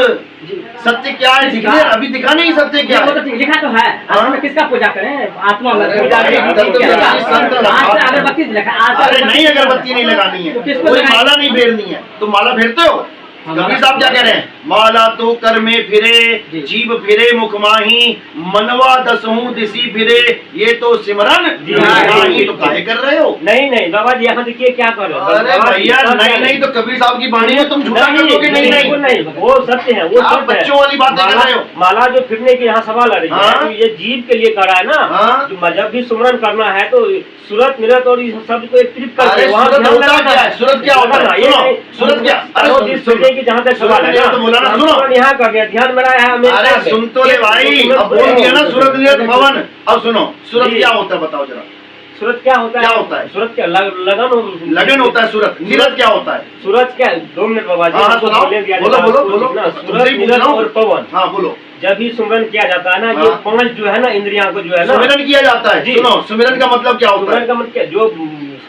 Speaker 2: सत्य क्या है दिखा, अभी दिखा नहीं सत्य क्या है।
Speaker 1: लिखा तो है, आज किसका पूजा करें? आत्मा में
Speaker 2: अरे
Speaker 1: पूजा
Speaker 2: भाई,
Speaker 1: करें।
Speaker 2: तत्वदर्शी संत
Speaker 1: आज से अगरबत्ती लगा, आज से
Speaker 2: अरे नहीं, अगरबत्ती नहीं लगानी है,
Speaker 1: तो किसको
Speaker 2: कोई
Speaker 1: लगानी?
Speaker 2: माला नहीं फेरनी है। तुम माला फेरते हो? कबीर साहब क्या कह रहे हैं? माला तो कर में फिरे, जीव फिरे मुख माही, मनवा दसहूं दिसी फिरे, ये तो सिमरन नहीं, तो काहे कर रहे हो?
Speaker 3: नहीं नहीं बाबा जी, यहाँ देखिए क्या कर रहे हो।
Speaker 2: अरे भैया नहीं नहीं, तो कबीर साहब की वाणी में तुम झूठा कर दोगे। नहीं
Speaker 3: बिल्कुल
Speaker 2: नहीं,
Speaker 3: नहीं, वो सत्य है, वो
Speaker 2: आप
Speaker 3: सत्य है।
Speaker 2: बच्चों वाली बातें कर रहे हो।
Speaker 3: माला जो फिरने की यहाँ सवाल आ रही है,
Speaker 2: हाँ?
Speaker 3: तो ये जीव के लिए करा है ना।
Speaker 2: हाँ?
Speaker 3: जो जब भी सुमरन करना है तो सूरत निरत और इस शब्द को एकत्रित करके
Speaker 2: अरे
Speaker 3: वहाँ
Speaker 2: सूरत
Speaker 3: ध्यान
Speaker 2: होता
Speaker 3: लगाना
Speaker 2: क्या है? सूरत क्या होता है?
Speaker 3: ये
Speaker 2: सुनो,
Speaker 3: नहीं,
Speaker 2: सूरत क्या? अरे
Speaker 3: अरे जिस फिरने की जहाँ तक सवाल है
Speaker 2: सूरत तो बोला ना,
Speaker 3: हम
Speaker 2: सुनो।
Speaker 3: सुमरन यहाँ कर दिया, ध्यान मेरा है अमेरिका
Speaker 2: अरे
Speaker 3: पे।
Speaker 2: सुन तो ले भाई, अब बोल दिया ना सूरत निरत भवन। अब सुनो, सूरत
Speaker 3: जी।
Speaker 2: क्या होता है बताओ जरा।
Speaker 3: सूरत क्या होता है?
Speaker 2: क्या होता है?
Speaker 3: सूरत क्या
Speaker 2: लगन होता है। सूरत निरत क्या होता है?
Speaker 3: सूरज क्या 2 मिनट बाबा जी,
Speaker 2: हाँ
Speaker 3: आपको
Speaker 2: सुनाओ,
Speaker 3: बोलने दिया
Speaker 2: बोलो
Speaker 3: जाता है।
Speaker 2: बोलो बोलो,
Speaker 3: ना,
Speaker 2: तुमसे
Speaker 3: सूरज
Speaker 2: ही पूछ
Speaker 3: निरत
Speaker 2: रहा हूँ।
Speaker 3: और पवन,
Speaker 2: हाँ बोलो।
Speaker 3: जब भी सुमरन किया जाता है ना, ये
Speaker 2: हाँ।
Speaker 3: 5 जो है ना इंद्रियां को जो है ना,
Speaker 2: सुमिरन किया जाता है।
Speaker 3: जी।
Speaker 2: सुनो, सुमिरन का मतलब क्या होता
Speaker 3: सुमरन
Speaker 2: है?
Speaker 3: का मतलब क्या, जो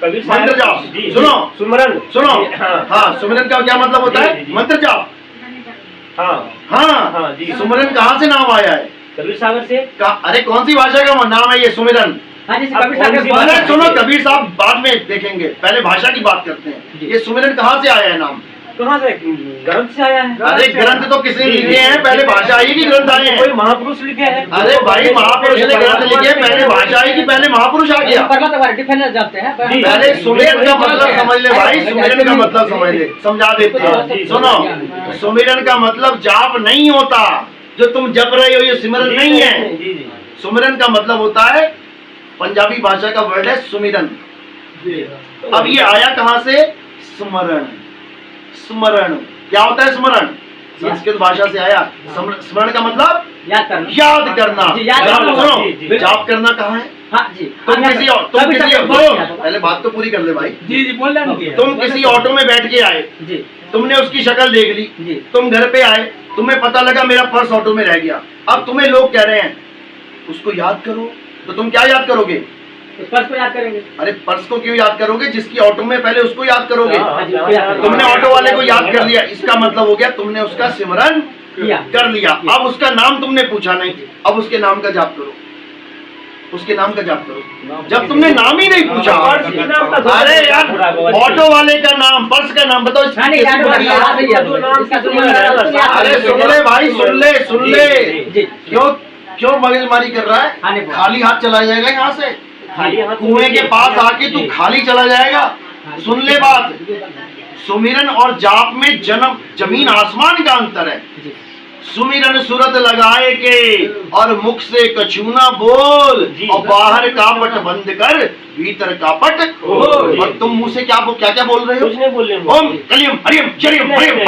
Speaker 3: कबीर साहब
Speaker 2: मंत्र जाप।
Speaker 3: जी,
Speaker 2: सुनो,
Speaker 3: सुमरन
Speaker 2: सुनो,
Speaker 3: जी, हाँ
Speaker 2: हाँ सुमिरन का क्या मतलब होता
Speaker 3: जी,
Speaker 2: है?
Speaker 3: जी, जी।
Speaker 2: मंत्र जाप।
Speaker 3: हाँ
Speaker 2: हाँ
Speaker 3: हाँ जी।
Speaker 2: सुमिरन कहाँ से नाम आया है?
Speaker 3: कबीर सागर से।
Speaker 2: अरे कौन सी भाषा का नाम है ये सुमिरन?
Speaker 1: हाँ, जैसे
Speaker 3: अब
Speaker 1: कबीर
Speaker 3: कौन
Speaker 1: साहब
Speaker 3: सी
Speaker 1: के
Speaker 3: बात
Speaker 2: अरे
Speaker 3: है?
Speaker 2: सुनो, कबीर साहब बाद में देखेंगे, पहले भाषा की बात करते हैं। ये सुमिरन कहाँ से आया है नाम?
Speaker 3: कहाँ से? ग्रंथ से आया है।
Speaker 2: अरे ग्रंथ तो किसने
Speaker 3: जी, जी।
Speaker 2: लिखे हैं? पहले भाषा आई कि ग्रंथ आए
Speaker 3: कोई
Speaker 2: हैं?
Speaker 3: महापुरुष लिखे हैं।
Speaker 2: अरे भाई महापुरुष ने ग्रंथ लिखे, पहले भाषा आई कि पहले महापुरुष आ गया?
Speaker 1: पर्वत हमारे डिफेंस जानते हैं।
Speaker 3: जी।
Speaker 2: पहले सुमिरन का मतलब समझ ले भाई, सुमिरन का मतलब समझ ले, समझा देते
Speaker 3: हाँ,
Speaker 2: हैं।
Speaker 3: जी।
Speaker 2: सुनो, सुमिरन का मतलब जाप नहीं होता, जो तुम जप रहे हो ये सिमरन नहीं है।
Speaker 3: जी जी
Speaker 2: सुमिरन का मतलब होता है, पंजाबी भाषा का वर्ड है सुमिरन। अब ये आया कहां से? स्मरण। स्मरण क्या होता है? स्मरण संस्कृत भाषा से आया। स्मरण का मतलब
Speaker 1: याद करना।
Speaker 2: याद करना।
Speaker 1: जी, याद करना।
Speaker 2: सुनो, जाप करना कहाँ है?
Speaker 1: हाँ जी।
Speaker 2: तुम किसी पहले बात तो पूरी कर ले भाई।
Speaker 1: जी जी बोल रहे
Speaker 2: तुम किसी ऑटो में बैठ के आए,
Speaker 1: जी
Speaker 2: तुमने उसकी शक्ल देख ली,
Speaker 1: जी
Speaker 2: तुम घर पे आए, तुम्हें पता लगा मेरा पर्स ऑटो में रह गया। अब तुम्हें लोग कह रहे हैं उसको याद करो, तो तुम क्या याद करोगे?
Speaker 1: उस पर्स को याद करेंगे।
Speaker 2: अरे पर्स को क्यों याद करोगे? जिसकी ऑटो में पहले उसको याद करोगे।
Speaker 1: हाँ जी, उसको याद करेंगे।
Speaker 2: तुमने ऑटो वाले को याद कर लिया, इसका मतलब हो गया तुमने उसका सिमरन
Speaker 1: किया।
Speaker 2: कर लिया। अब उसका नाम तुमने पूछा नहीं, अब उसके नाम का जाप करो, उसके नाम का जाप करो। जब तुमने नाम ही नहीं पूछा, अरे यार ऑटो वाले का नाम, पर्स का नाम बताओ।
Speaker 1: हाँ, नहीं, याद होगा, याद है, याद होगा। इसका सुनिए,
Speaker 2: अरे सुन ले भाई, सुन ले, सुन ले।
Speaker 1: जी।
Speaker 2: क्यों क्यों मगजमारी कर रहा
Speaker 1: हाँ,
Speaker 2: है?
Speaker 1: नहीं,
Speaker 2: खाली हाथ चला जाएगा यहाँ से,
Speaker 3: खाली हाथ
Speaker 2: कुएं के पास आके तू खाली चला जाएगा। सुन ले बात, सुमिरन और जाप में जन्म जमीन आसमान का अंतर है। सुमिरन सूरत लगाए के और मुख से कछूना बोल, और बाहर का पट बंद कर भीतर का पट खोल। और तुम मुंह से क्या क्या बोल रहे हो?
Speaker 3: कुछ नहीं बोल रहे हो।
Speaker 2: ओम कलियम हरियम जरियम हरियम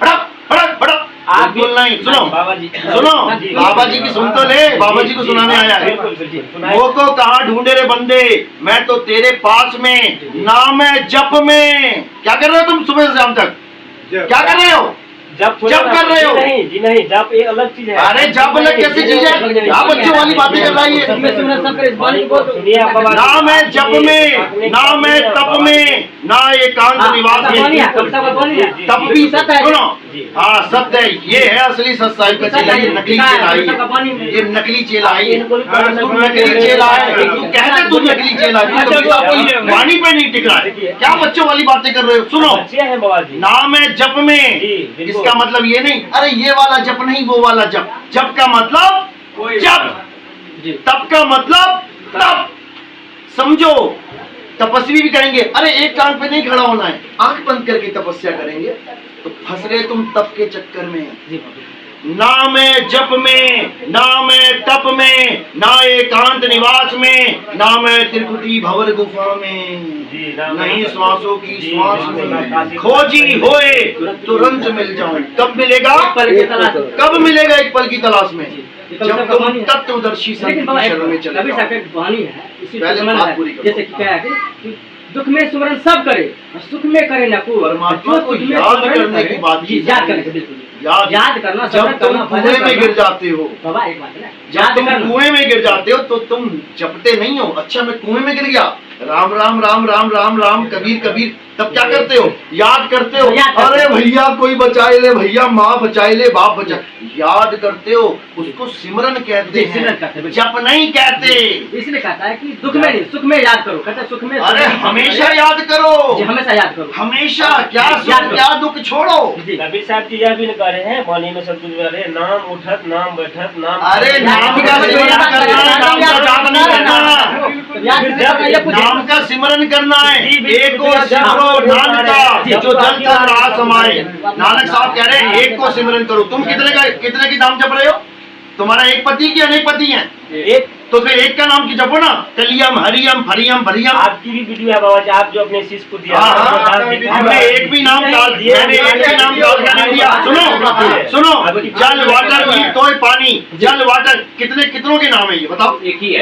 Speaker 2: फड़क फड़क फड़क। आप बोलना ही। सुनो
Speaker 3: बाबा जी,
Speaker 2: सुनो, बाबा जी की सुन तो ले, बाबा जी को सुनाने आया है। वो को कहाँ ढूंढे रे बंदे, मैं तो तेरे पास में, नाम है जप में। क्या कर रहे हो तुम सुबह से शाम तक? क्या कर रहे हो?
Speaker 3: जब
Speaker 2: कर रहे हो?
Speaker 3: नहीं जी नहीं, जब ये अलग चीज है।
Speaker 2: अरे जप अलग कैसी चीज है? क्या बच्चों वाली बातें कर रहा है ये?
Speaker 3: सुनिए आप बाबा,
Speaker 2: नाम है जप में, नाम है तप में, ना एकांत निवास में। तप भी सुनो, हाँ सत्य है, ये है असली सत्साई का चेला। ये नकली चेला है, ये नकली चेला है। तू नकली चेला है, तू कहते तू नकली चेला है, वाणी पे नहीं टिक रहा है। क्या बच्चों वाली बातें कर रहे हो? सुनो,
Speaker 3: अच्छे हैं बाबा जी।
Speaker 2: नाम है जप में, इसका मतलब ये नहीं अरे ये वाला जप नहीं वो वाला जप। जप का मतलब जप, तप का मतलब तप। समझो, तपस्वी भी कहेंगे अरे एक टांग पे नहीं खड़ा होना है, आंख बंद करके तपस्या करेंगे। तो फंस रहे तुम तप के चक्कर में। नाम है जप में, नाम है तप में, ना एकांत निवास में, नाम है त्रिकुटी भंवर गुफा में, नहीं श्वासों की श्वास में। खोजी होए तुरंत मिल जाओ। कब मिलेगा? कब मिलेगा? एक पल की तलाश में, जब तुम तत्वदर्शी संत की शरण में चले जाओ। पहले बात पूरी करो।
Speaker 1: जैसे क्या है कि दुख में सुमरन सब करे, सुख में करे न कोई।
Speaker 2: परमात्मा को याद करने की बात की
Speaker 1: याद करने की, बिल्कुल याद करना।
Speaker 2: जब तुम कुएं में गिर जाते हो,
Speaker 1: बाबा एक बात है ना,
Speaker 2: जब तुम कुएं में गिर जाते हो तो तुम जपते नहीं हो। अच्छा मैं कुएं में गिर गया, राम राम राम राम राम राम कबीर कबीर, तब क्या करते हो? याद करते हो। अरे भैया कोई बचाए ले, भैया माँ बचाए ले, बाप बचाए, याद करते हो। उसको सिमरन कहते हैं, जप नहीं कहते।
Speaker 1: इसलिए कहता है कि दुख में नहीं सुख में याद करो। कहता है सुख में,
Speaker 2: अरे हमेशा याद करो,
Speaker 1: हमेशा याद करो,
Speaker 2: हमेशा। क्या सुख क्या दुख छोड़ो।
Speaker 3: कबीर साहब जी यह भी कर रहे हैं, वाणी में सब कुछ कर रहे हैं, नाम उठत नाम बैठत नाम।
Speaker 2: अरे नाम का सिमरन करना है, नाम का जाप नहीं करना। नाम का सिमरन करना है। एक को सिमरो नानक का, जो जल चल रहा समाए। नानक साहब कह रहे हैं एक को सिमरन करो। तुम कितने की नाम जप रहे हो? तुम्हारा एक पति की अनेक पति हैं?
Speaker 3: एक।
Speaker 2: तो फिर एक का नाम की जपो ना, कलियम हरियम फरियम भरियम।
Speaker 3: आपकी भी वीडियो है बाबा जी, आप जो अपने शिष्य को दिया।
Speaker 2: हमने एक भी नाम डाल दिया, मैंने एक भी नाम डाल नहीं दिया। सुनो सुनो, जल वाटर ईट तोय पानी, जल वाटर कितनों के नाम है ये बताओ? एक ही है,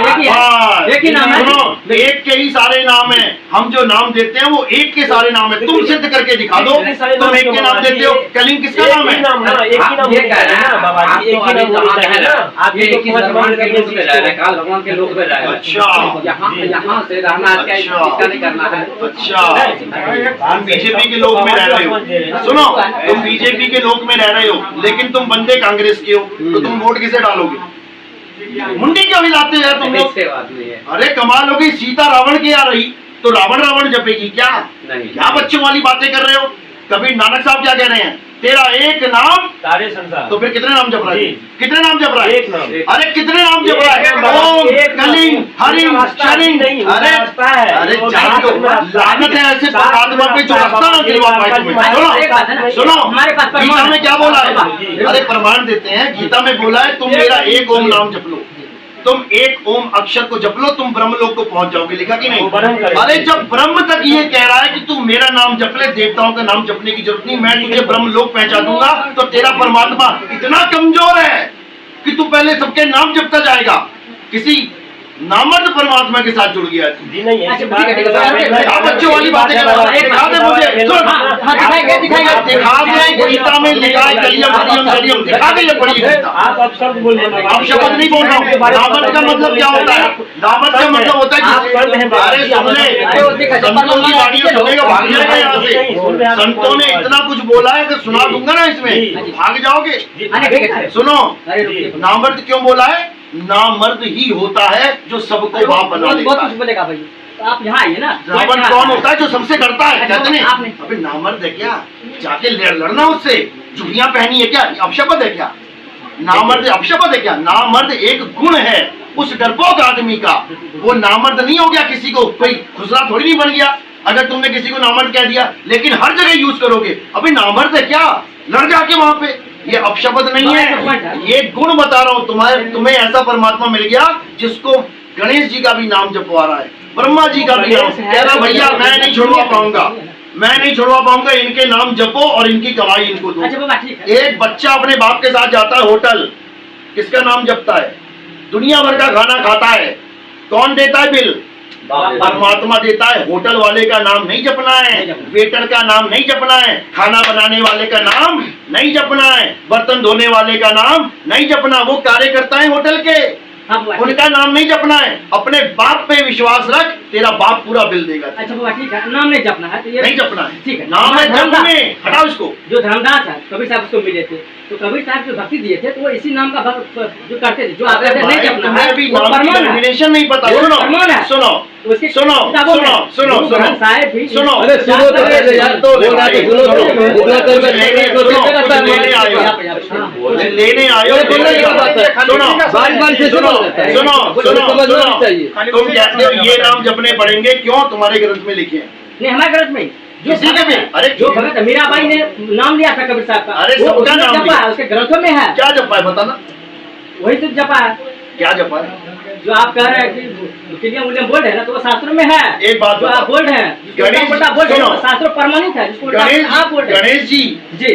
Speaker 2: एक ही नाम है। सुनो, एक के ही सारे नाम है। हम जो नाम देते हैं वो एक के सारे नाम है। तुम सिद्ध करके दिखा दो, तुम एक के नाम देते हो। कलिंग किसका नाम है?
Speaker 3: एक ही नाम है बाबा जी, एक ही नाम। आप
Speaker 4: भगवान के लोग में रहे।
Speaker 2: अच्छा,
Speaker 4: यहाँ से रहना क्या नहीं करना है।
Speaker 2: अच्छा, तुम बीजेपी के लोग में रह रहे हो। सुनो, तुम बीजेपी के लोग में रह रहे हो, लेकिन तुम बंदे कांग्रेस के हो, तो तुम वोट किसे डालोगे? मुंडी क्यों हिलाते हैं तुम लोग? अरे कमाल हो गई, सीता रावण की आ रही तो रावण रावण जपेगी क्या? क्या बच्चों वाली बातें कर रहे हो? कबीर नानक साहब क्या कह रहे हैं? तेरा एक नाम
Speaker 3: सारे संसार।
Speaker 2: तो फिर कितने नाम जप रहा है?
Speaker 3: जी।
Speaker 2: कितने नाम जप रहा है?
Speaker 3: एक नाम।
Speaker 2: अरे कितने नाम जप रहा है? ओम कलिंग हरिम शनिंग। अरे अरे लागत है ऐसे परमात्मा पे जो रास्ता ना दिलवा पाए तुम्हें। सुनो गीता में क्या बोला है? अरे प्रमाण देते हैं, गीता में बोला है तुम मेरा एक ओम नाम जप लो, तुम एक ओम अक्षर को जप लो, तुम ब्रह्मलोक को पहुंच जाओगे। लिखा कि नहीं? अरे जब ब्रह्म तक ये कह रहा है कि तू मेरा नाम जप ले, देवताओं का नाम जपने की जरूरत नहीं, मैं तुझे ब्रह्मलोक पहुंचा दूंगा, तो तेरा परमात्मा इतना कमजोर है कि तू पहले सबके नाम जपता जाएगा, किसी नामर्द परमात्मा के साथ जुड़ गया।
Speaker 3: जी नहीं
Speaker 1: अच्छा, ठीक है, ठीक है।
Speaker 2: आप बच्चों वाली बातें कर रहे हो। दिखा दे मुझे, दिखा दे। गीता में लिखा है कलियम हरियम कलियम, दिखा दे। ये पढ़िए गीता।
Speaker 3: आप अब शब्द बोल रहे हैं।
Speaker 2: अब शब्द नहीं बोल रहा हूँ। दावत का मतलब क्या होता है? दावत का मतलब होता है अरे सुन ले, संतों की वाणियां सुनेगा भाग जाएगा यहाँ से। संतों ने इतना कुछ बोला है कि सुना दूंगा ना इसमें, भाग जाओगे। सुनो, नामर्द क्यों बोला है? नामर्द ही होता है जो सबको बाप बना
Speaker 1: बहुत
Speaker 2: देता
Speaker 1: कुछ
Speaker 2: है।
Speaker 1: बोलेगा भाई, तो आप यहाँ आइए ना।
Speaker 2: रावण कौन होता है? जो सबसे करता है। कहते नहीं
Speaker 1: आपने
Speaker 2: अबे नामर्द है क्या? जाके लड़ना उससे, चुड़ियां पहनी है क्या? अपशब्द है क्या? नामर्द अपशब्द है क्या? नामर्द एक गुण है उस डरपोक आदमी का। वो नामर्द नहीं हो गया, किसी को कोई खुसरा थोड़ी नहीं बन गया अगर तुमने किसी को नामर्द कह दिया। लेकिन हर जगह यूज करोगे। अबे नामर्द है क्या? लड़ जाके वहां पे। ये अपशब्द नहीं है, ये गुण बता रहा हूं। तुम्हें ऐसा परमात्मा मिल गया जिसको गणेश जी का भी नाम जपवा रहा है, ब्रह्मा जी का भी नाम। कह रहा भैया मैं नहीं छुड़वा पाऊंगा, मैं नहीं छुड़वा पाऊंगा, इनके नाम जपो और इनकी कमाई इनको दो।
Speaker 1: अच्छा बाबा ठीक है।
Speaker 2: एक बच्चा अपने बाप के साथ जाता है होटल, किसका नाम जपता है? दुनिया भर का खाना खाता है, कौन देता है बिल? परमात्मा देता है। होटल वाले का नाम नहीं जपना है, वेटर का नाम नहीं जपना है, खाना बनाने वाले का नाम नहीं जपना है, बर्तन धोने वाले का नाम नहीं जपना। वो कार्यकर्ता है होटल के, उनका नाम नहीं जपना है। अपने बाप पे विश्वास रख, तेरा बाप पूरा बिल देगा।
Speaker 1: अच्छा बाबा ठीक है, नाम नहीं जपना है तो ये
Speaker 2: नहीं जपना है,
Speaker 1: ठीक है।
Speaker 2: नाम है जप में, हटाओ इसको।
Speaker 1: जो धर्मदास है कबीर साहब उसको मिले थे, तो कबीर साहब जो भक्ति दिए थे तो वो इसी नाम का भक्त जो करते थे। जो आप कहते हैं नहीं जपना है
Speaker 2: भी
Speaker 1: वो
Speaker 2: नाम की
Speaker 1: फरमान है।
Speaker 2: डेफिनेशन नहीं पता।
Speaker 1: वो
Speaker 2: सुनो
Speaker 1: फरमान है।
Speaker 2: सुनो
Speaker 1: उसके
Speaker 2: सुनो
Speaker 1: किताबों में
Speaker 2: सुनो सुनो
Speaker 1: गुरु
Speaker 2: सुनो
Speaker 1: ग्रंथ साहिब भी
Speaker 2: सुनो।
Speaker 4: अरे सुनो तो पहले यार,
Speaker 2: तो
Speaker 4: बोल रहा है तो सुनो तो। इतना देर में लेने को
Speaker 2: सुनो,
Speaker 4: देते रहता है।
Speaker 2: लेने आयो,
Speaker 1: हाँ।
Speaker 2: कुछ लेने आयो,
Speaker 4: बोलने की बात है।
Speaker 2: सुनो
Speaker 4: बारी बारी से
Speaker 2: सुनो
Speaker 4: सुनो
Speaker 2: सुनो
Speaker 4: समझना भी
Speaker 2: सुनो।
Speaker 4: चाहिए।
Speaker 2: तुम कहते हो ये नाम जपने पड़ेंगे, क्यों? तुम्हारे ग्रंथ में लिखे हैं।
Speaker 1: नहीं हमारे ग्रंथ में
Speaker 2: किसी के भी? अरे
Speaker 1: जो भगत मीराबाई ने नाम लिया था कबीर साहब का,
Speaker 2: अरे
Speaker 1: वो
Speaker 2: सबका
Speaker 1: उसने
Speaker 2: नाम
Speaker 1: जपा
Speaker 2: लिया।
Speaker 1: है, उसके ग्रंथों में है।
Speaker 2: क्या जपा है बताना?
Speaker 1: वही तो जपा है
Speaker 2: क्या जपा है?
Speaker 1: जो आप कह रहे हैं कि विलियम विलियम बोल्ड है ना, तो वो शास्त्रों में है।
Speaker 2: एक बात
Speaker 1: जो आप बोल्ड है,
Speaker 2: गणेश
Speaker 1: बोल्ड है,
Speaker 2: सुनो।
Speaker 1: वो शास्त्रों प्रमाणित है, जिसको आप बोल्ड है।
Speaker 2: गणेश जी
Speaker 1: जी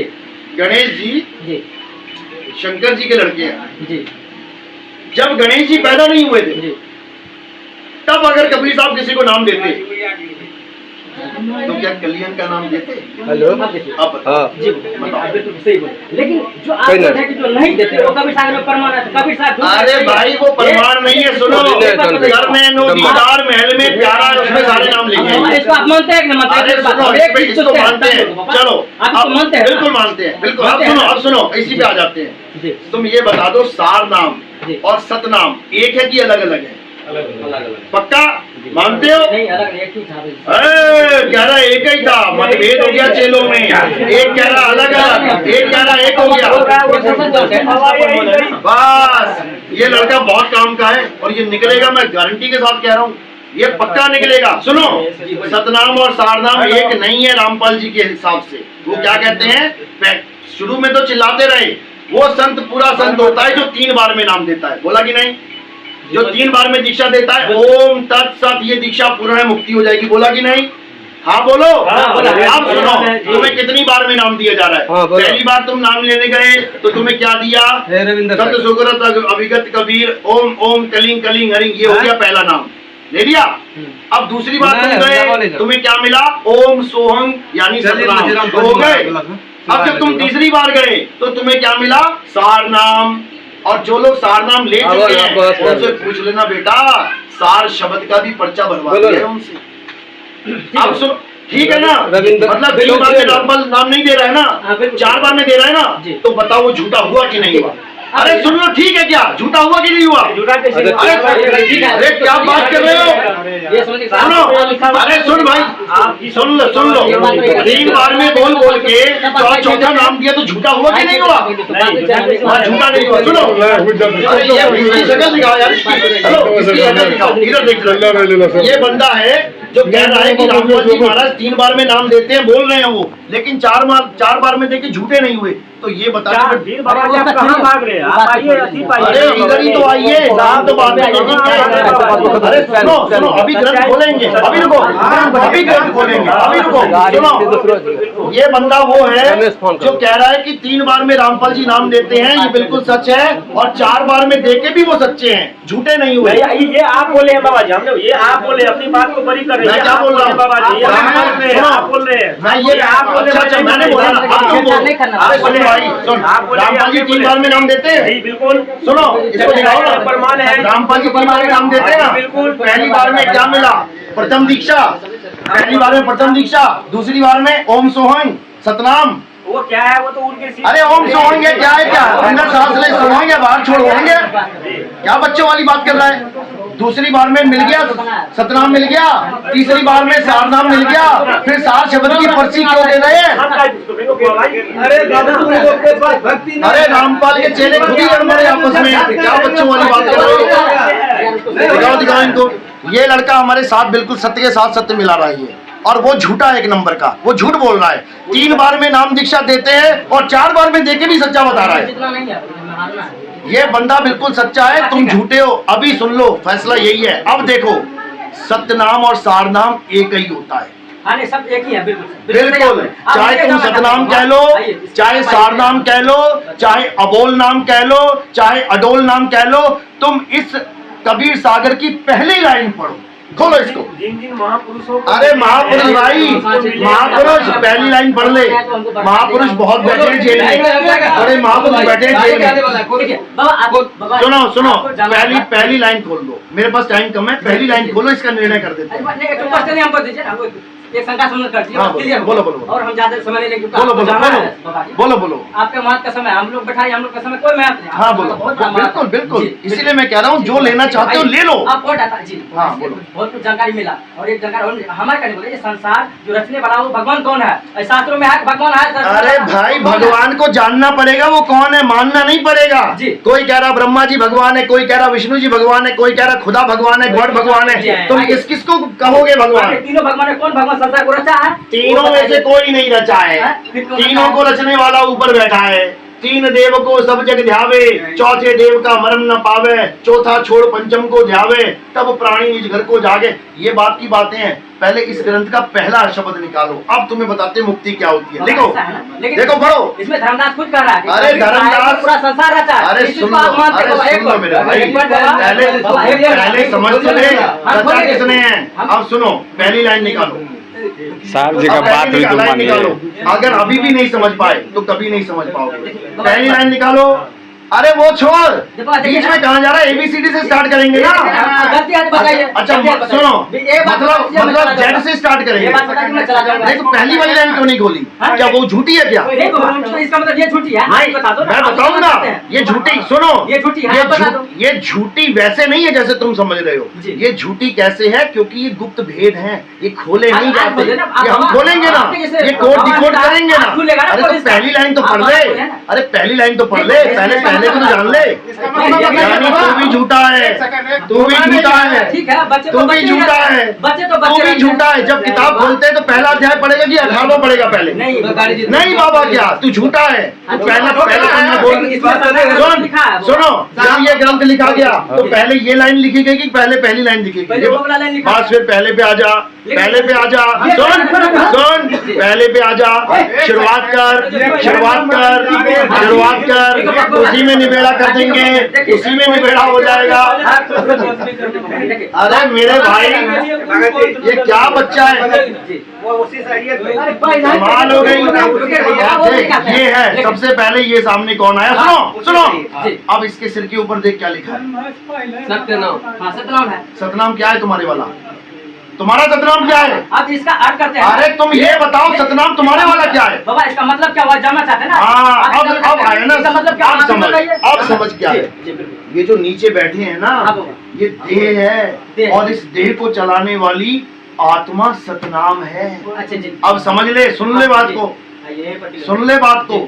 Speaker 2: गणेश जी
Speaker 1: जी
Speaker 2: शंकर जी के लड़के हैं।
Speaker 1: जी
Speaker 2: जब गणेश जी पैदा नहीं हुए थे
Speaker 1: जी
Speaker 2: तब अगर कबीर साहब किसी को नाम देते तो क्या कल्याण का नाम देते?
Speaker 4: हेलो
Speaker 1: आप देखिए।
Speaker 2: अब
Speaker 4: हाँ
Speaker 1: जी आप बिल्कुल सही बोले, लेकिन जो आप
Speaker 4: कोई
Speaker 1: बोलते
Speaker 4: नहीं।
Speaker 1: हैं कि जो नहीं देते वो कबीर साहब में प्रमाण है। कबीर साहब झूठ
Speaker 2: अरे
Speaker 1: नहीं
Speaker 2: भाई वो प्रमाण नहीं है। सुनो, घर में नो दीदार महल में प्यारा है, उसमें सारे नाम लिखे
Speaker 1: है।
Speaker 2: हैं।
Speaker 1: इसको आप मानते हैं कि नहीं मानते हैं?
Speaker 2: अरे
Speaker 1: एक बात,
Speaker 2: सुनो,
Speaker 1: एक चीज
Speaker 2: इसको
Speaker 1: सोचते हैं,
Speaker 2: मानते हैं। चलो
Speaker 1: आप इसको मानते हैं?
Speaker 2: बिल्कुल मानते हैं, बिल्कुल। अब
Speaker 1: मानते हैं
Speaker 2: सुनो
Speaker 1: ना?
Speaker 2: अब सुनो, इसी पे आ जाते हैं।
Speaker 1: जी
Speaker 2: तुम ये बता दो, सार नाम
Speaker 1: जी।
Speaker 2: और सतनाम एक है कि अलग अलग है? पक्का मानते हो?
Speaker 1: नहीं अलग नहीं, एक ही था भाई।
Speaker 2: कह रहा एक ही था, मतभेद हो गया चेलों में। एक कह रहा अलग अलग, एक कह रहा एक हो गया। बस ये लड़का बहुत काम का है और ये निकलेगा, मैं गारंटी के साथ कह रहा हूँ, ये पक्का निकलेगा। सुनो, सतनाम और सारनाम एक नहीं है रामपाल जी के हिसाब से। वो क्या कहते हैं, शुरू में तो चिल्लाते रहे, वो संत पूरा संत होता है जो 3 बार में नाम देता है। बोला कि नहीं? जो 3 बार में दीक्षा देता है, ओम तत्सत, ये दीक्षा पूर्ण है, मुक्ति हो जाएगी। बोला कि नहीं? हाँ बोलो। आप सुनो, तुम्हें कितनी बार में नाम दिया जा रहा है?
Speaker 4: हाँ, बोलो।
Speaker 2: पहली बार तुम नाम लेने गए तो तुम्हें क्या दिया?
Speaker 4: हे रविंद्र
Speaker 2: सत सुगरत अभिगत कबीर ओम ओम कलिंग कलिंग हरिंग, ये हो गया पहला नाम, ले लिया। अब दूसरी बार तुम गए, तुम्हें क्या मिला? ओम सोहंग यानी सतनाम हो गए। अब जब तुम तीसरी बार गए तो तुम्हें क्या मिला? सार नाम। और जो लोग सार नाम ले चुके हैं उनसे पूछ लेना बेटा, सार शब्द का भी पर्चा भरवा दिया है उनसे। अब सुनो, ठीक है ना? मतलब 3 बार में नाम नहीं दे रहा है ना, 4 बार में दे रहा है ना, तो बताओ वो झूठा हुआ कि नहीं हुआ? अरे सुन लो, ठीक है क्या? झूठा हुआ कि नहीं हुआ?
Speaker 3: झूठा कैसे हुआ?
Speaker 2: अरे क्या बात कर रहे हो?
Speaker 1: ये समझ
Speaker 2: सुनो, अरे सुन भाई, सुन लो 3 बार में बोल बोल के चौथा नाम दिया तो झूठा हुआ कि नहीं हुआ? हाँ, झूठा नहीं हुआ। सुनो, अरे ये इसकी शक्ल दिखाओ यार, हेलो, इसकी शक्ल दिखाओ, इधर देख लो। ये बंदा है जो कह रहा है कि रामपाल जी महाराज 3 बार में नाम देते हैं, बोल रहे हैं वो, लेकिन 4 बार में देखे झूठे नहीं हुए। तो ये बता
Speaker 3: बाबा जी आप कहाँ भाग रहे हैं? आप आइए,
Speaker 2: अरे इधर ही तो आइए, साहब तो बात में नहीं क्या? अरे सुनो, अभी ग्रंथ खोलेंगे, अभी रुको, अभी ग्रंथ खोलेंगे, अभी रुको। सुनो, ये बंदा वो है जो कह रहा है कि 3 बार में रामपाल जी नाम देते हैं, ये बिल्कुल सच है, और 4 बार में देके भी वो सच्चे हैं, झूठे नहीं हुए।
Speaker 3: ये आप बोले हैं बाबा जी, हमने ये आप बोले, अपनी बात को बड़ी कर रहे हैं।
Speaker 2: मैं क्या बोल रहा हूँ
Speaker 3: बाबा जी? आप बोल रहे हैं,
Speaker 2: मैं ये आप बोले, मैंने बोला ना, आप क्यों बोल? अरे सुनो भाई, सुन, रामपाल जी 3 बार में नाम देते हैं,
Speaker 3: बिल्कुल।
Speaker 2: सुनो, इसको दिखाओ ना,
Speaker 3: प्रमाण है।
Speaker 2: रामपाल जी 3 बार में नाम देते हैं ना,
Speaker 3: बिल्कुल।
Speaker 2: पहली बार में क्या मिला? प्रथम दीक्षा, पहली बार में प्रथम दीक्षा, दूसरी बार में ओम सोहन सतनाम।
Speaker 3: वो क्या है? वो तो उनके
Speaker 2: अरे ओम सोहन क्या है? क्या अंदर सांस ले सोहेंगे, बाहर छोड़ होंगे? क्या बच्चों वाली बात कर रहा है? दूसरी बार में मिल गया सतनाम, मिल गया, तीसरी बार में सारनाम मिल गया, फिर 4 शब्द की पर्ची क्यों दे रहे हैं? अरे रामपाल के चेले खुद ही लड़ रहे आपस में, क्या बच्चों वाली बात कर रहे हो? दिखाओ इनको। ये लड़का हमारे साथ बिल्कुल सत्य के साथ सत्य मिला रहा है, और वो झूठा है 1 नंबर का, वो झूठ बोल रहा है। 3 बार में नाम दीक्षा देते हैं और 4 बार में देके भी सच्चा बता रहा है। ये बंदा बिल्कुल सच्चा है, तुम झूठे हो। अभी सुन लो, फैसला यही है। अब देखो, सतनाम और सारनाम एक ही होता है।
Speaker 1: हाँ नहीं, सब एक ही है, बिल्कुल
Speaker 2: बिल्कुल, चाहे तुम सतनाम कह लो, चाहे सारनाम कह लो, चाहे अबोल नाम कह लो, चाहे अडोल नाम कह लो, तुम इस कबीर सागर की पहली लाइन पढ़ो, खोलो इसको।
Speaker 3: जिन महापुरुषों,
Speaker 2: अरे महापुरुष भाई, महापुरुष पहली लाइन पढ़ ले। महापुरुष बहुत बैठे हैं जेल में, बड़े महापुरुष बैठे हैं जेल में। सुनो, पहली लाइन खोल दो, मेरे पास टाइम कम है, पहली लाइन खोलो, इसका निर्णय कर देते हैं।
Speaker 1: एक शंका समझ कर दिया,
Speaker 2: हाँ,
Speaker 1: क्लियर
Speaker 2: बोलो।
Speaker 1: और हम ज्यादा समय नहीं लेंगे,
Speaker 2: बोलो।
Speaker 1: आपके महत्व का समय, हम लोग बैठा है, हम लोग का समय कोई महत्व नहीं।
Speaker 2: हाँ बोलो, बिल्कुल, इसीलिए मैं कह रहा हूँ, जो लेना चाहते हो ले लो।
Speaker 1: आप और डाटा जी,
Speaker 2: हाँ बोलो।
Speaker 1: बहुत कुछ जानकारी मिला, और एक जानकारी हमारे कहने बोले, ये संसार जो रचने वाला वो भगवान कौन है? शास्त्रों में है भगवान है।
Speaker 2: अरे भाई, भगवान को जानना पड़ेगा, वो कौन है मानना नहीं पड़ेगा। कोई कह रहा ब्रह्मा जी भगवान है, कोई कह रहा विष्णु जी भगवान है, कोई कह रहा खुदा भगवान है, गॉड भगवान है। तुम किसको कहोगे भगवान?
Speaker 1: तीनों भगवान है, कौन भगवान संसार को रचा है?
Speaker 2: तीनों में से कोई नहीं रचा है, तीनों को रचने वाला ऊपर बैठा है। 3 देव को सब जग ध्यावे, चौथे देव का मरम न पावे, चौथा छोड़ पंचम को ध्यावे, तब प्राणी निज घर को जागे। ये बात की बातें हैं। पहले इस ग्रंथ का पहला शब्द निकालो, अब तुम्हें बताते मुक्ति क्या होती है। देखो पढ़ो।
Speaker 1: इसमें धर्मदास खुद कर रहा है।
Speaker 2: अरे धर्मदास
Speaker 1: पूरा संसार रचा है।
Speaker 2: अरे सुन लो मेरे भाई, पहले समझ तो ले, रचा किसने है। अब सुनो, पहली लाइन निकालो,
Speaker 4: साहब जी का बात हुई तो
Speaker 2: लाइन निकालो। अगर अभी भी नहीं समझ पाए तो कभी नहीं समझ पाओगे। पहली लाइन निकालो। अरे वो छोड़, बीच में कहाँ जा रहा है? ABCD से स्टार्ट करेंगे ना। अच्छा सुनो, मतलब जेड से स्टार्ट करेंगे। देखो पहली वाली लाइन क्यों नहीं खोली? क्या वो झूठी है क्या?
Speaker 1: इसका मतलब ये झूठी है।
Speaker 2: नहीं, मैं बताऊंगा ये झूठी। सुनो,
Speaker 1: ये झूठी है,
Speaker 2: ये झूठी वैसे नहीं है जैसे तुम समझ रहे हो। ये झूठी कैसे है? क्योंकि ये गुप्त भेद है, ये खोले नहीं जाते। ये हम खोलेंगे ना, ये कोड डिकोड करेंगे ना। अरे तो पहली लाइन तो पढ़ ले, अरे पहली लाइन तो पढ़ ले, पहले को तो जान ले। यानी तू भी झूठा है, तू भी झूठा है, तू भी झूठा है, तू भी झूठा है। जब किताब खोलते हैं तो पहला अध्याय पढ़ेगा कि 18वां पढ़ेगा पहले? नहीं बाबा, क्या तू झूठा है? तू पहले सुनो, जब ये ग्रंथ लिखा गया तो पहले ये लाइन लिखी गई कि पहले पहली लाइन लिखी गई? बस फिर पहले पे आ जा, पहले पे आ जा। सुन, पहले पे आ जा, शुरुआत कर, उसी में निबेड़ा कर देंगे, उसी में निबेड़ा हो जाएगा। अरे मेरे भाई, ये क्या बच्चा है? कमाल हो गई। ये है, सबसे पहले ये सामने कौन आया? सुनो, अब इसके सिर के ऊपर देख क्या लिखा है?
Speaker 1: सतनाम है।
Speaker 2: सतनाम क्या है तुम्हारे वाला? तुम्हारा सतनाम क्या है?
Speaker 1: आप इसका अर्थ करते हैं।
Speaker 2: अरे तुम ये बताओ सतनाम तुम्हारे वाला क्या है?
Speaker 1: बाबा इसका मतलब क्या हुआ जानना चाहते हैं ना?
Speaker 2: हाँ,
Speaker 1: आप इसका
Speaker 2: अब आया ना,
Speaker 1: इसका मतलब क्या
Speaker 2: अब
Speaker 1: आप
Speaker 2: समझ,
Speaker 1: बताइए।
Speaker 2: अब समझ क्या है?
Speaker 1: जी, बिल्कुल।
Speaker 2: ये जो नीचे बैठे हैं ना,
Speaker 1: हाँ, बाबा।
Speaker 2: ये देह है,
Speaker 1: देह।
Speaker 2: और इस देह को चलाने वाली आत्मा सतनाम है।
Speaker 1: अच्छा जी।
Speaker 2: अब समझ ले, सुन ले बात को,
Speaker 1: ये particular-
Speaker 2: सुन ले बात को।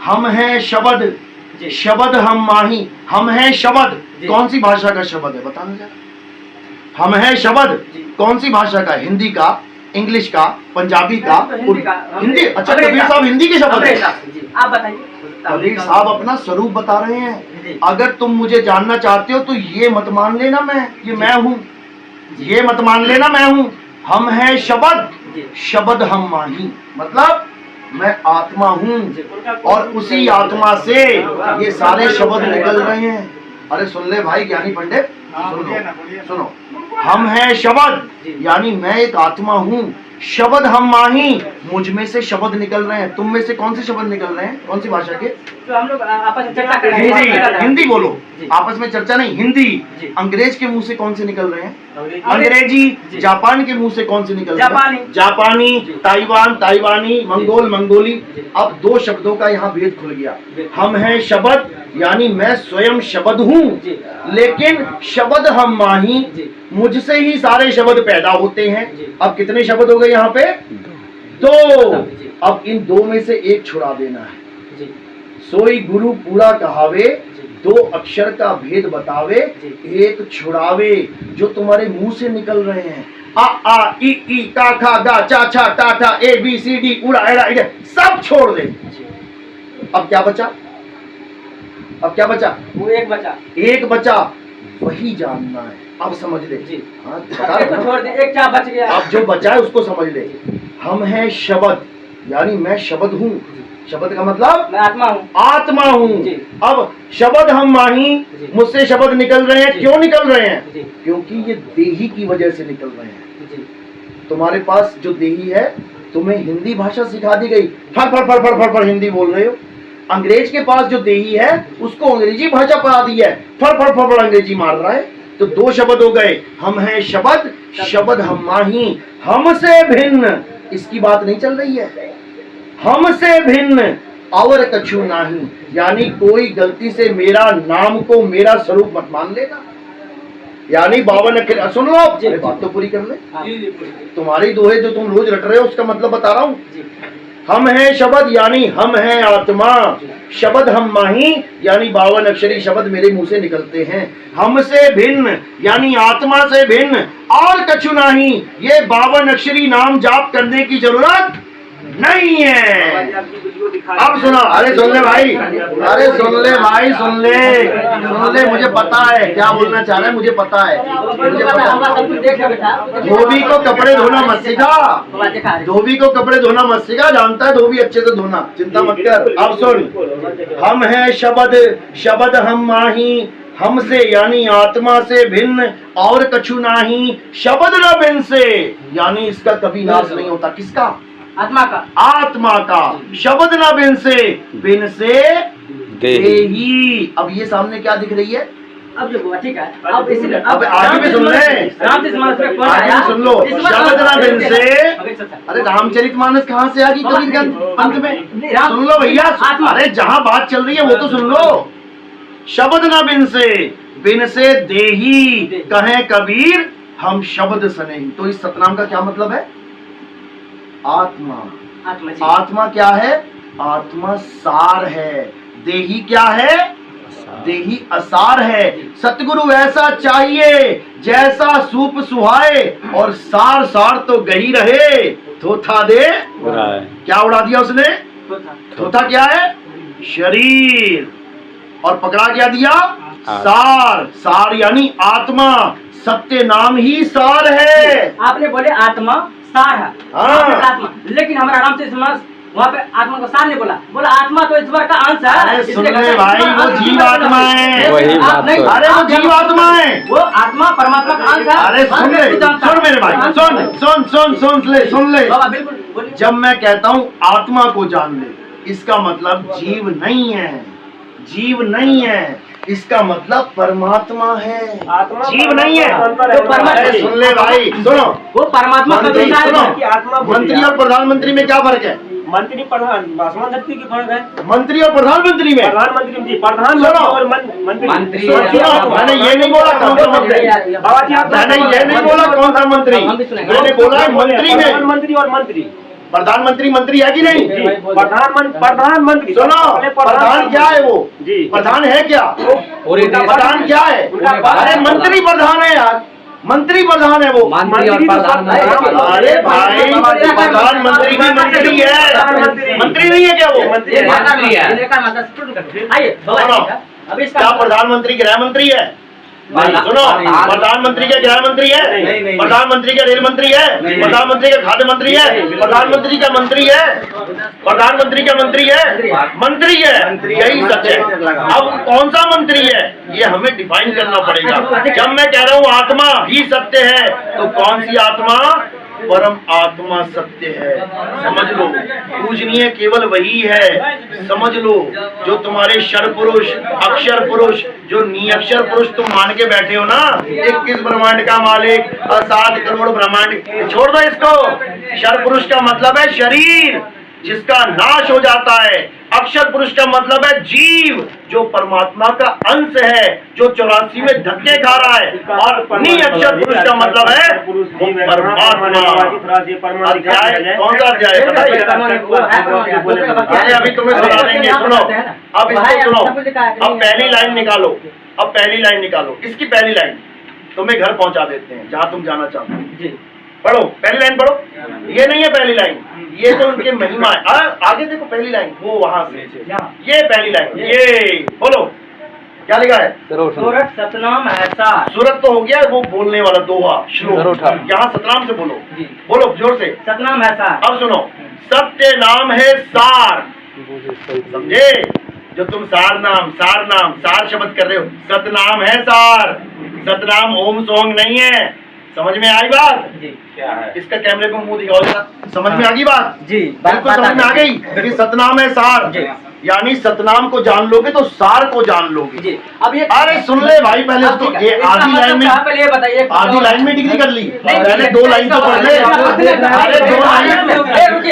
Speaker 2: हम हैं शब्द,
Speaker 1: जी।
Speaker 2: शब्द हम माही, हम हैं शब्द।
Speaker 1: जी।
Speaker 2: कौन सी भाषा का शब्द है बताना जरा। हम हैं शब्द
Speaker 1: जी।
Speaker 2: कौन सी भाषा का? हिंदी का, इंग्लिश का, पंजाबी का,
Speaker 1: हिंदी का।
Speaker 2: हिंदी। अच्छा,
Speaker 1: अंग्रेज
Speaker 2: कबीर
Speaker 1: का।
Speaker 2: साहब हिंदी के शब्द
Speaker 1: अंग्रेज
Speaker 2: है।
Speaker 1: का। जी, आप बताइए।
Speaker 2: कबीर साहब अपना स्वरूप बता रहे
Speaker 1: जी।
Speaker 2: हैं। अगर तुम मुझे जानना चाहते हो तो ये मत मान लेना मैं हूँ, ये मत मान लेना मैं हूँ। हम हैं शब्द,
Speaker 1: जी।
Speaker 2: शब्द हम माही, मतलब मैं आत्मा हूँ,
Speaker 1: जी।
Speaker 2: और उसी आत्मा से ये सारे शब्द निकल रहे हैं। अरे सुन ले भाई ज्ञानी पंडित, सुनो। हम हैं शब्द, यानी मैं एक आत्मा हूँ। शब्द हम माही, मुझ में से शब्द निकल रहे हैं। तुम में से कौन से शब्द निकल रहे हैं? कौन सी भाषा के?
Speaker 1: जो हम लोग आपस में चर्चा कर रहे हैं।
Speaker 2: हिंदी, हिंदी बोलो।
Speaker 1: जी।
Speaker 2: आपस में चर्चा नहीं, हिंदी।
Speaker 1: जी।
Speaker 2: अंग्रेज के मुंह से कौन से निकल रहे हैं?
Speaker 1: अंग्रेजी।
Speaker 2: अंग्रेजी।
Speaker 1: जी।
Speaker 2: जापान के मुंह से कौन से निकल रहे हैं?
Speaker 1: जापानी।
Speaker 2: जापानी।
Speaker 1: जी।
Speaker 2: ताइवान, ताइवानी, मंगोल, मंगोली।
Speaker 1: जी।
Speaker 2: अब दो शब्दों का यहाँ भेद खुल गया।
Speaker 1: जी।
Speaker 2: हम हैं शब्द, यानी मैं स्वयं शब्द हूँ,
Speaker 1: जी।
Speaker 2: लेकिन शब्द हम माही,
Speaker 1: जी।
Speaker 2: मुझसे ही सारे शब्द पैदा होते हैं।
Speaker 1: जी।
Speaker 2: अब कितने शब्द हो गए यहाँ पे? दो।
Speaker 1: जी।
Speaker 2: अब इन दो में से एक छुड़ा देना है।
Speaker 1: जी।
Speaker 2: सोई गुरु पूरा कहावे,
Speaker 1: जी।
Speaker 2: दो अक्षर का भेद बतावे,
Speaker 1: जी।
Speaker 2: एक छुड़ावे जो तुम्हारे मुंह से निकल रहे हैं। आ ई ई का खा गा चा छा टा ठा ए बी सी डी उड़ा एड़ा इड़े सब छोड़ दे। अब क्या बचा? अब क्या बचा?
Speaker 1: वो एक बचा।
Speaker 2: एक बचा, वही जानना है। अब समझ ले।
Speaker 1: जी।
Speaker 2: हाँ,
Speaker 1: एक को छोड़ दे, एक क्या बच गया?
Speaker 2: अब जो बचा है उसको समझ ले। हम हैं शब्द, यानी मैं शब्द हूँ। शब्द का मतलब
Speaker 1: मैं आत्मा हूँ।
Speaker 2: आत्मा हूँ।
Speaker 1: जी।
Speaker 2: अब शब्द हम माही,
Speaker 1: जी।
Speaker 2: मुझसे शब्द निकल रहे हैं।
Speaker 1: जी।
Speaker 2: क्यों निकल रहे हैं?
Speaker 1: जी।
Speaker 2: क्योंकि ये देही की वजह से निकल रहे हैं।
Speaker 1: जी।
Speaker 2: तुम्हारे पास जो देही है, तुम्हें हिंदी भाषा सिखा दी गई, फर फर फर फर फर फर हिंदी बोल रहे हो। अंग्रेज के पास जो देही है, उसको अंग्रेजी भाषा पढ़ा दी है, फर फर फर फर अंग्रेजी मार रहा है। तो दो शब्द हो गए। हम हैं शब्द, शब्द हम माही, हमसे भिन्न। इसकी बात नहीं चल रही है। हमसे भिन्न और कछु नहीं, यानी कोई गलती से मेरा नाम को मेरा स्वरूप मत मान लेना। यानी 52 अक्षर, सुन लो, अरे बात तो पूरी कर ले। तुम्हारी दोहे जो तुम रोज रट रहे हो उसका मतलब बता रहा हूँ। हम हैं शब्द, यानी हम हैं आत्मा। शब्द हम माही, यानी 52 अक्षरी शब्द मेरे मुंह से निकलते हैं। हमसे भिन्न, यानी आत्मा से भिन्न और कछु नहीं। ये 52 अक्षरी नाम जाप करने की जरूरत नहीं है। अब सुना, अरे सुन ले भाई, अरे सुन ले भाई, सुन ले, मुझे पता है क्या बोलना चाह रहा है, मुझे पता है, मुझे पता है। धोबी को कपड़े धोना मत सिखा, धोबी को कपड़े धोना मत सिखा, जानता है धोबी अच्छे से धोना, चिंता मत कर। अब सुन, हम हैं शब्द, शब्द हम माही, हमसे यानी आत्मा से भिन्न और कछु नाही। शब्द न भिन्न से, यानी इसका कभी नाश नहीं होता। किसका?
Speaker 1: आत्मा का।
Speaker 2: आत्मा का। शब्द न भिन्न से, भिन्न से देही। अब ये सामने क्या दिख रही है?
Speaker 1: अब जो हुआ ठीक है। अब इसलिए
Speaker 2: अब आगे भी सुन ले, आगे भी सुन लो। शब्द न भिन्न से, अरे रामचरितमानस कहाँ से आ गई कबीर के अंत में? सुन लो भैया, अरे जहाँ बात चल रही है वो तो सुन लो। शब्द न बिन से देही, कहे कबीर हम शब्द सने। तो इस सतनाम का क्या मतलब है? आत्मा। आत्मा क्या है? आत्मा सार है। देही क्या है? देही असार है। सतगुरु ऐसा चाहिए जैसा सूप सुहाए, और सार सार तो गही रहे। थोथा दे क्या उड़ा दिया उसने? थोथा क्या है? शरीर। और पकड़ा क्या दिया? सार। सार यानी आत्मा। सत्य नाम ही सार है।
Speaker 1: आपने बोले आत्मा सार है।
Speaker 2: हाँ।
Speaker 1: आत्मा, लेकिन हमारा आराम से समाज वहाँ पे आत्मा को सार नहीं बोला, बोला आत्मा तो ईश्वर का अंश है।
Speaker 2: अरे सुन ले भाई, वो जीव आत्मा है।
Speaker 4: वही बात तो है।
Speaker 2: अरे वो जीव आत्मा है,
Speaker 1: वो आत्मा परमात्मा का अंश है।
Speaker 2: अरे सुन ले, सुन मेरे भाई, सुन ले।
Speaker 1: बाबा बिल्कुल बोलिए।
Speaker 2: जब मैं कहता हूँ आत्मा को जान ले, इसका मतलब जीव नहीं है। जीव नहीं है, इसका मतलब परमात्मा है।
Speaker 3: आत्मा
Speaker 2: जीव नहीं है।
Speaker 3: तो
Speaker 1: परमात्मा
Speaker 2: अरे सुन ले भाई, सुनो,
Speaker 1: वो परमात्मा का
Speaker 2: मंत्री,
Speaker 1: दूसरा
Speaker 2: सुनो,
Speaker 1: है।
Speaker 3: कि आत्मा
Speaker 2: मंत्री और प्रधानमंत्री में क्या फर्क है?
Speaker 3: मंत्री प्रधान आसमान धरती की फर्क है।
Speaker 2: मंत्री और प्रधानमंत्री में
Speaker 3: प्रधानमंत्री जी प्रधानमंत्री
Speaker 2: सुनो।
Speaker 3: और मंत्री
Speaker 1: मंत्री
Speaker 2: सुनो, मैंने ये नहीं बोला कौन सा मंत्री,
Speaker 3: बाबा जी आप
Speaker 2: मैंने ये नहीं बोला कौन सा मंत्री,
Speaker 1: हम भी सुनेंगे।
Speaker 2: मैंने बोला है मंत्री में।
Speaker 3: प्रधानमंत्री और मंत्री
Speaker 2: प्रधानमंत्री मंत्री है कि नहीं?
Speaker 3: प्रधानमंत्री
Speaker 2: सुनो, प्रधान क्या है वो?
Speaker 3: जी
Speaker 2: प्रधान है क्या? प्रधान क्या है? अरे मंत्री प्रधान है यार, मंत्री प्रधान है वो।
Speaker 4: मंत्री और प्रधानमंत्री।
Speaker 2: अरे भाई, प्रधानमंत्री भी मंत्री है, मंत्री नहीं है क्या वो?
Speaker 4: मंत्री है।
Speaker 1: आइए
Speaker 2: सुनो,
Speaker 1: अब इसका
Speaker 2: क्या प्रधानमंत्री गृह मंत्री है? सुनो, प्रधानमंत्री का गृह मंत्री है, प्रधानमंत्री का रेल मंत्री है, प्रधानमंत्री का खाद्य मंत्री है, प्रधानमंत्री का मंत्री है, प्रधानमंत्री का मंत्री है, मंत्री है, यही सच है। अब कौन सा मंत्री है ये हमें डिफाइन करना पड़ेगा। जब मैं कह रहा हूँ आत्मा ही सत्य है, तो कौन सी आत्मा? परम आत्मा सत्य है, समझ लो। पूजनीय केवल वही है, समझ लो। जो तुम्हारे क्षर पुरुष, अक्षर पुरुष, जो निअक्षर पुरुष तुम मान के बैठे हो ना, 21 ब्रह्मांड का मालिक और 7 करोड़ ब्रह्मांड, छोड़ दो इसको। क्षर पुरुष का मतलब है शरीर जिसका नाश हो जाता है, अक्षर पुरुष का मतलब है जीव जो परमात्मा का अंश है, जो 84 में धक्के खा रहा है, और निअक्षर पुरुष का मतलब है परमात्मा। अध्याय कौन सा अध्याय है बताइए? अरे अभी तुम्हें सुना देंगे, सुनो। अब इसको सुनो, अब पहली लाइन निकालो, अब पहली लाइन निकालो, इसकी पहली लाइन तुम्हें घर पहुंचा देते हैं जहां तुम जाना चाहते हो। पढ़ो, पहली लाइन पढ़ो। ये नहीं है पहली लाइन, ये तो उनके महिमा है। आगे देखो पहली लाइन, वो वहां से, ये पहली लाइन, ये बोलो क्या लिखा है?
Speaker 1: सूरत सतनाम है सार।
Speaker 2: सूरत तो हो गया, वो बोलने वाला दोहा श्लोक, यहाँ सतनाम से बोलो, बोलो जोर से।
Speaker 1: सतनाम है सार।
Speaker 2: अब सुनो, सत्य नाम है सार, समझे? जो तुम सार शब्द कर रहे हो, सतनाम है सार, सतनाम ओम सोंग नहीं है। समझ में आई बात?
Speaker 1: जी।
Speaker 2: क्या है इसका? कैमरे को मुंह दिखाओ जरा, समझ में आ गई बात?
Speaker 1: जी,
Speaker 2: बिल्कुल समझ में आ गई कि सतनाम है सार, यानी सतनाम को जान लोगे तो सार को जान लोगे।
Speaker 1: जी। अब ये
Speaker 2: अरे सुन ले भाई, पहले तो ये आधी लाइन में,
Speaker 1: पहले ये बताइए,
Speaker 2: आधी लाइन में डिग्री कर ली, पहले 2 लाइन तो पढ़ ले। अरे 2 लाइन,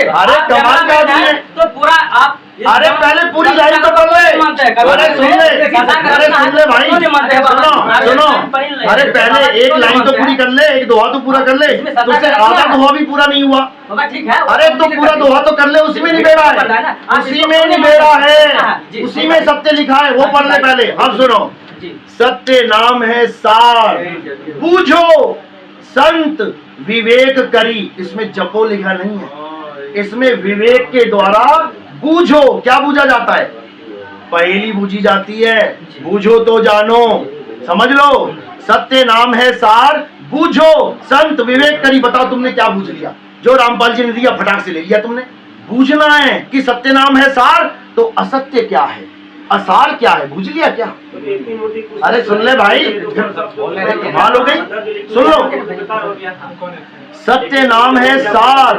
Speaker 2: अरे कमाल का आदमी है।
Speaker 1: तो पूरा आप,
Speaker 2: अरे पहले पूरी लाइन तो पढ़ ले। अरे सुन ले, अरे सुन ले भाई, सुनो, अरे पहले एक लाइन तो पूरी कर ले, एक दोहा तो पूरा कर ले। तुझसे आधा दोहा भी पूरा नहीं हुआ।
Speaker 1: ठीक है।
Speaker 2: अरे तो पूरा दोहा तो कर ले, उसी में निबेड़ा है, उसी में निबेड़ा है, उसी में सत्य लिखा है, वो पढ़ ले पहले। अब सुनो, सत्य नाम है सार, बूझो संत विवेक करी। इसमें जपो लिखा नहीं है, इसमें विवेक के द्वारा बूझो। क्या बूझा जाता है? पहेली बूझी जाती है, बूझो तो जानो, समझ लो। सत्य नाम है सार, बूझो संत विवेक करी। बताओ तुमने क्या बूझ लिया? जो रामपाल जी ने दिया फटाक से ले लिया तुमने। बूझना है कि सत्य नाम है सार, तो असत्य क्या है, असार क्या है, बूझ लिया क्या? अरे सुन ले भाई, कमाल हो गई। सुन लो, सत्य नाम है सार,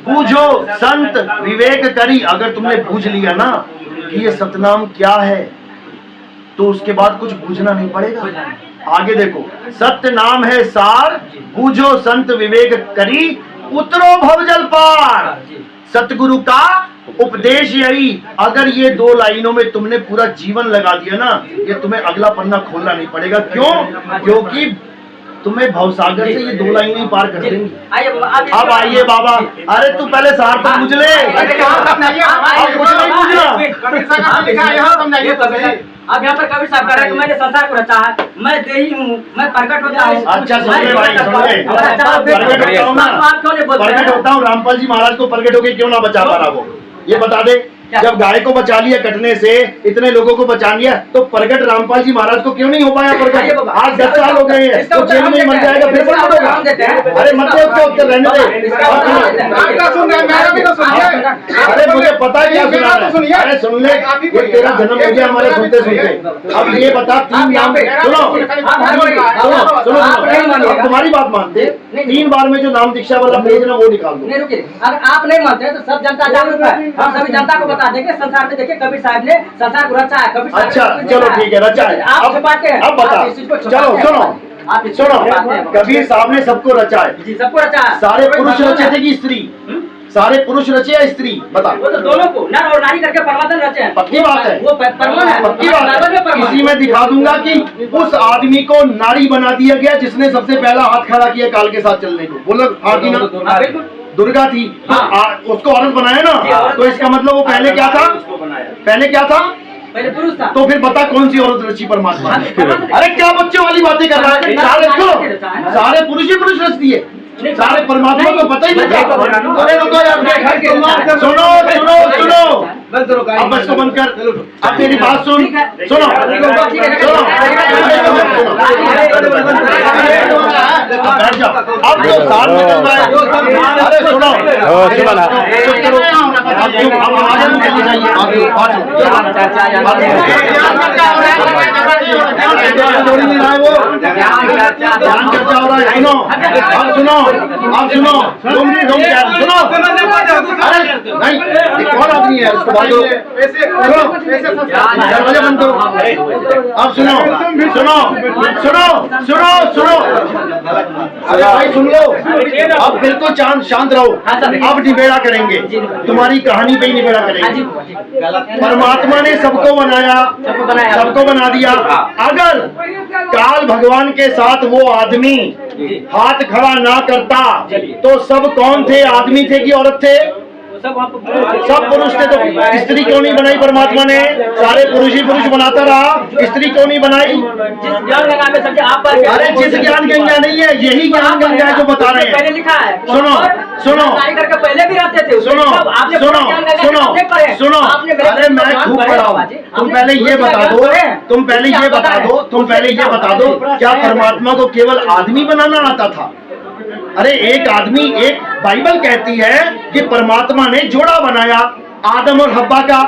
Speaker 2: बूझो संत विवेक करी। अगर तुमने बूझ लिया ना कि ये सतनाम क्या है, तो उसके बाद कुछ बूझना नहीं पड़ेगा। आगे देखो, सत्य नाम है सार, बूझो संत विवेक करी, उतरो भवजल पार। सतगुरु का उपदेश यही। अगर ये 2 लाइनों में तुमने पूरा जीवन लगा दिया ना, ये तुम्हें अगला पन्ना खोलना नहीं पड़ेगा। क्यों? क्योंकि तुम्हें भवसागर से ये 2 लाइनें पार कर देंगी। अब आइए बाबा, अरे तू पहले सार तो पूछ ले, कुछ नहीं पूछना।
Speaker 1: अब यहाँ पर कबीर साहब कह रहे हैं कि मैंने संसार को रचा है, मैं देही हूँ, मैं प्रकट होता हूँ।
Speaker 2: अच्छा सुन ले भाई, सुन ले, प्रकट होता हूँ। रामपाल जी महाराज को प्रकट होके क्यों ना बचा पा रहा वो, ये बता दे। जब गाय को बचा लिया कटने से, इतने लोगों को बचा लिया, तो प्रकट रामपाल जी महाराज को क्यों नहीं हो पाया प्रकट? आज 10 साल हो गए हैं, तो जेल में ही मर जाएगा, फिर प्रकट होगा। अरे मत दे उसके उत्तर, रहने दे। अरे मुझे पता है क्या सुना है। अरे सुन ले, ये तेरा जन्म हो गया हमारे सुनते सुनते। अब ये बता, 3 नाम, सुनो सुनो सुनो, तुम्हारी बात मानते, 3 बार में जो नाम दीक्षा वाला पेज ना वो निकाल दो।
Speaker 1: अगर आप नहीं मानते हैं तो सब जनता जागरूक है, हम सभी जनता को बता देंगे संसार में। देखिए कबीर साहब ने संसार को रचा है, कबीर साहब
Speaker 2: अच्छा
Speaker 1: ने
Speaker 2: चलो
Speaker 1: रचा है।
Speaker 2: ठीक है, रचा है।
Speaker 1: आप छुपाते हैं,
Speaker 2: अब बता,
Speaker 1: आप इस चीज को छुपाते
Speaker 2: चलो
Speaker 1: हैं।
Speaker 2: सुनो
Speaker 1: आप इस चीज को छुपाते हैं।
Speaker 2: कबीर साहब ने सबको रचा है।
Speaker 1: जी सबको रचा है।
Speaker 2: सारे
Speaker 1: कोई
Speaker 2: पुरुष
Speaker 1: भगवान
Speaker 2: रचे
Speaker 1: है।
Speaker 2: थे कि स्त्री? सारे पुरुष रचे या स्त्री? बता।
Speaker 1: वो तो दोनों को नर और नारी करके परमात्मा ने रचे हैं।
Speaker 2: पक्की बात है,
Speaker 1: वो परमात्मा है,
Speaker 2: पक्की बात
Speaker 1: बाइबल में
Speaker 2: है।
Speaker 1: परमात्मा
Speaker 2: किसी में दिखा दूंगा कि उस आदमी को नारी बना दिया गया जिसने सबसे पहला हाथ खड़ा किया काल के साथ चलने को। बोलो हाँ की ना?
Speaker 1: हाँ, बिल्कुल।
Speaker 2: दुर्गा थी तो उसको औरत बनाया ना, तो इसका मतलब वो पहले क्या था? पहले क्या था?
Speaker 1: पहले पुरुष था।
Speaker 2: तो फिर बता कौन सी औरत रची परमात्मा ने?
Speaker 1: परमात्मा।
Speaker 2: अरे क्या बच्चों वाली बातें कर रहा है? सारे पुरुष ही पुरुष रच दिए, सारे परमात्मा को पता ही नहीं था। अरे रुको यार, सुनो सुनो सुनो, अब इसको बंद कर। अब मेरी बात सुन, सुनो सुनो, बैठ जाओ। अब जो साथ में चल रहा है, अरे सुनो, चुप करो। अब आगे में चली जाइए, आगे जोड़ी नहीं रहा है वो, ध्यान चर्चा हो रहा है। सुनो अब सुनो, अब सुनो, तुम क्या सुनो? अरे नहीं, ये कौन आदमी है? उसको बात करो, दरवाजा बंद करो। अब सुनो सुनो सुनो सुनो सुनो, अरे भाई सुन लो, अब बिल्कुल शांत रहो। अब निबेड़ा करेंगे, तुम्हारी कहानी पे ही निबेड़ा करेंगे। परमात्मा ने सबको बनाया, सबको बना दिया। अगर काल भगवान के साथ वो आदमी हाथ खड़ा ना करता तो सब कौन थे? आदमी थे कि औरत थे? सब पुरुष थे। तो स्त्री क्यों नहीं बनाई परमात्मा ने? सारे पुरुष ही पुरुष बनाता रहा, स्त्री क्यों नहीं बनाई?
Speaker 1: जिस ज्ञान गंगा में समझे आप पर।
Speaker 2: अरे जिस ज्ञान गंगा नहीं है, यही ज्ञान गंगा है जो बता रहे
Speaker 1: पहले
Speaker 2: हैं।
Speaker 1: लिखा है।
Speaker 2: सुनो सुनो
Speaker 1: करके पहले भी रहते थे।
Speaker 2: सुनो सुनो सुनो सुनो, अरे मैं खूब पढ़ा हूँ। तुम पहले ये बता दो, तुम पहले ये बता दो, तुम पहले ये बता दो, क्या परमात्मा को केवल आदमी बनाना आता था? अरे एक आदमी, एक बाइबल कहती है कि परमात्मा ने जोड़ा बनाया आदम और हब्बा का।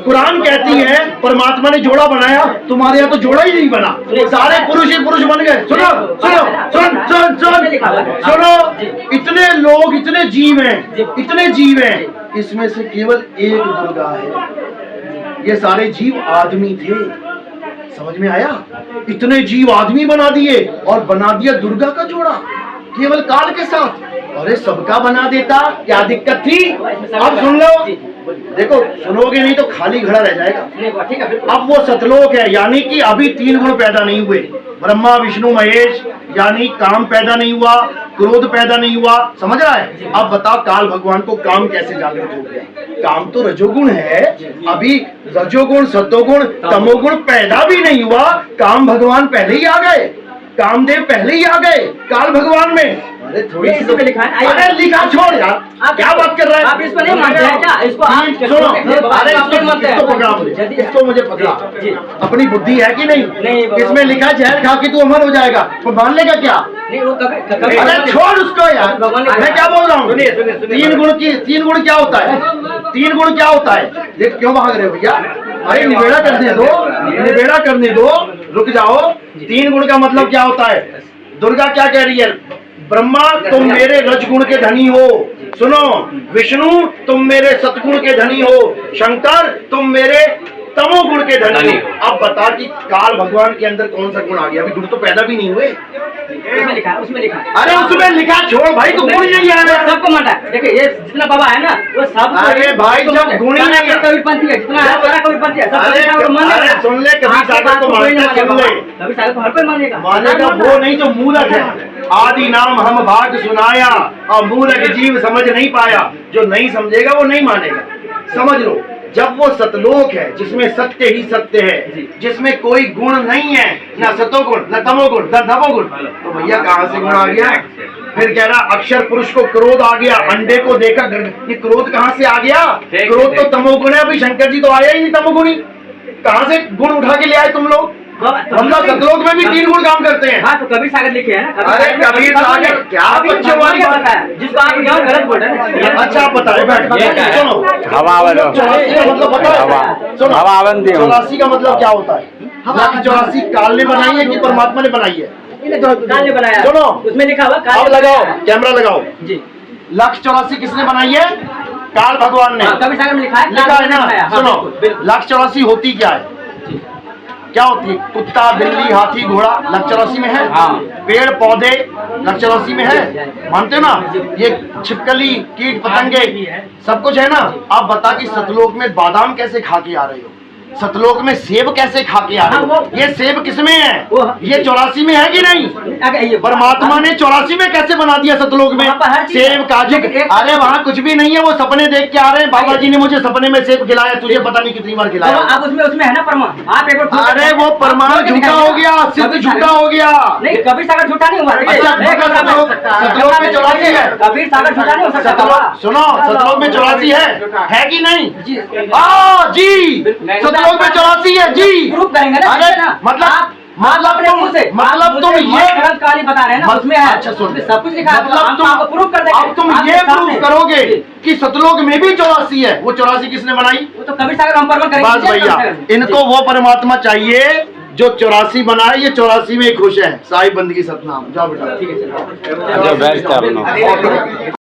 Speaker 2: कुरान कहती है परमात्मा ने जोड़ा बनाया। तुम्हारे यहाँ तो जोड़ा ही नहीं बना, सारे पुरुष ही पुरुष बन गए। सुनो सुनो सुन सुन सुन सुनो, इतने लोग, इतने जीव हैं, इतने जीव हैं, इसमें से केवल एक दुर्गा है। ये सारे जीव आदमी थे। समझ में आया? इतने जीव आदमी बना दिए और बना दिया दुर्गा का जोड़ा केवल काल के साथ। अरे सबका बना देता, क्या दिक्कत थी? अब सुन लो, देखो सुनोगे नहीं तो खाली घड़ा रह जाएगा। अब वो सतलोक है, यानी कि अभी 3 गुण पैदा नहीं हुए, ब्रह्मा विष्णु महेश, यानी काम पैदा नहीं हुआ, क्रोध पैदा नहीं हुआ। समझ रहा है? अब बताओ काल भगवान को काम कैसे जागृत हो गया? काम तो रजोगुण है, अभी रजोगुण सत्वगुण तमोगुण पैदा भी नहीं हुआ, काम भगवान पहले ही आ गए, कामदेव पहले ही आ गए काल भगवान में। अरे थोड़ी सी में लिखा है। अरे लिखा छोड़ यार, आप क्या बात कर रहे हैं?
Speaker 1: आप इसको नहीं मानते हैं क्या? इसको आप
Speaker 2: सुनो, अरे इसको पकड़ा मुझे, इसको मुझे पकड़ा। अपनी बुद्धि है कि नहीं? इसमें लिखा जहर खा के तू अमर हो जाएगा, तो मान लेगा क्या? अरे छोड़ उसको यार, मैं क्या बोल रहा हूँ? 3 गुण क्या होता है? 3 गुण क्या होता है? ये क्यों भाग रहे हो भैया? अरे निबेड़ा करने दो, निबेड़ा करने दो, रुक जाओ। 3 गुण का मतलब क्या होता है? दुर्गा क्या कह रही है? ब्रह्मा तुम मेरे रजगुण के धनी हो, सुनो, विष्णु तुम मेरे सतगुण के धनी हो, शंकर तुम मेरे तमोगुण के धनी हो। अब बता कि काल भगवान के अंदर कौन सा गुण आ गया? अभी गुण तो पैदा भी नहीं हुए।
Speaker 1: उसमें लिखा, उसमें लिखा।
Speaker 2: अरे उसमें लिखा छोड़ भाई, तो गुण नहीं आ रहा।
Speaker 1: सबको मानता है। देखिए ये जितना बाबा है ना वो सब।
Speaker 2: अरे भाई जब गुण ही नहीं है,
Speaker 1: कबीरपंथी है, जितना है सारा कबीरपंथी है।
Speaker 2: अरे सुन ले, कभी सागर को मानता, सुन ले,
Speaker 1: कभी सागर को हर कोई मानेगा।
Speaker 2: मानेगा वो नहीं जो मूलक है। आदि नाम हम भाग सुनाया और मूलक जीव समझ नहीं पाया। जो नहीं समझेगा वो नहीं मानेगा। समझ लो, जब वो सतलोक है जिसमें सत्य ही सत्य है, जिसमें कोई गुण नहीं है, ना सतोगुण न तमोगुण न नवोगुण, तो भैया कहाँ से गुण आ गया? फिर कह रहा अक्षर पुरुष को क्रोध आ गया, अंडे को देखा, ये क्रोध कहाँ से आ गया? क्रोध तो तमोगुण है। अभी शंकर जी तो आया ही नहीं तमोगुणी, कहाँ से गुण उठा के ले आए तुम लोग? मतलब सतलोक में भी 3 गुण काम करते हैं।
Speaker 1: हाँ तो कबीर सागर लिखे है ना।
Speaker 2: अरे कबीर सागर क्या बच्चों वाली बात है,
Speaker 1: जिसको आप गलत बोल रहे हैं।
Speaker 2: अच्छा आप बताए, बैठ सुनो।
Speaker 4: हवा वालों,
Speaker 2: 84 का मतलब पता है? सुनो,
Speaker 4: हवा बंदी हो।
Speaker 2: 84 का मतलब क्या होता है? 84 काल ने बनाई है कि परमात्मा ने बनाई है?
Speaker 1: काल ने बनाया।
Speaker 2: सुनो,
Speaker 1: उसमें लिखा हुआ
Speaker 2: अब लगाओ कैमरा लगाओ
Speaker 1: जी।
Speaker 2: 184 किसने बनाई है? काल भगवान ने
Speaker 1: कबीर सागर में लिखा है,
Speaker 2: लिखा है ना।
Speaker 1: हाँ,
Speaker 2: सुनो,
Speaker 1: बिल्कुल, बिल्कुल।
Speaker 2: लाख 84 होती क्या है? क्या होती है? कुत्ता, बिल्ली, हाथी, घोड़ा लाख 84 में है।
Speaker 1: हाँ।
Speaker 2: पेड़ पौधे लाख 84 में है, मानते हो ना? ये छिपकली, कीट पतंगे सब कुछ है ना। आप बता कि सतलोक में बादाम कैसे खा के आ रहे हो, सतलोक में सेब कैसे खा के आ रहे हो? ये सेब किसमें है? ये 84 में है कि नहीं? परमात्मा ने 84 में कैसे बना दिया सतलोक में? सेब, काजू। अरे वहाँ कुछ भी नहीं है, वो सपने देख के आ रहे हैं। बाबा जी ने मुझे सपने में सेब खिलाया, तुझे पता नहीं कितनी बार खिलाया।
Speaker 1: आप उसमें है ना प्रमाण, आप एक बार
Speaker 2: अरे वो प्रमाण झूठा हो गया, सिद्ध झूठा हो गया।
Speaker 1: नहीं, कबीर सागर झूठा नहीं हुआ।
Speaker 2: सतलोक में 84 है।
Speaker 1: कबीर सागर झूठा नहीं हो सकता।
Speaker 2: सतलोक, सुनो, सतलोक में 84 है कि नहीं?
Speaker 1: जी
Speaker 2: सतलोक में 84 है जी।
Speaker 1: प्रूफ करेंगे ना।
Speaker 2: अरे मतलब तुम ये
Speaker 1: कहानी बता रहे हैं ना, उसमें है।
Speaker 2: अच्छा सुन,
Speaker 1: सब कुछ लिखा है,
Speaker 2: मतलब
Speaker 1: हम आपको प्रूफ कर देंगे।
Speaker 2: अब तुम ये प्रूफ करोगे कि सतलोक में भी 84 है। वो 84 किसने बनाई?
Speaker 1: वो तो कबीर सागर हम प्रमाण करेंगे।
Speaker 2: बस भैया, इनको वो परमात्मा चाहिए जो 84 बनाए, ये 84 में खुश है। साहिब बंदगी सतनाम। जाओ बेटा,
Speaker 1: ठीक है, चलो।
Speaker 4: जो बेस्ट है अपना।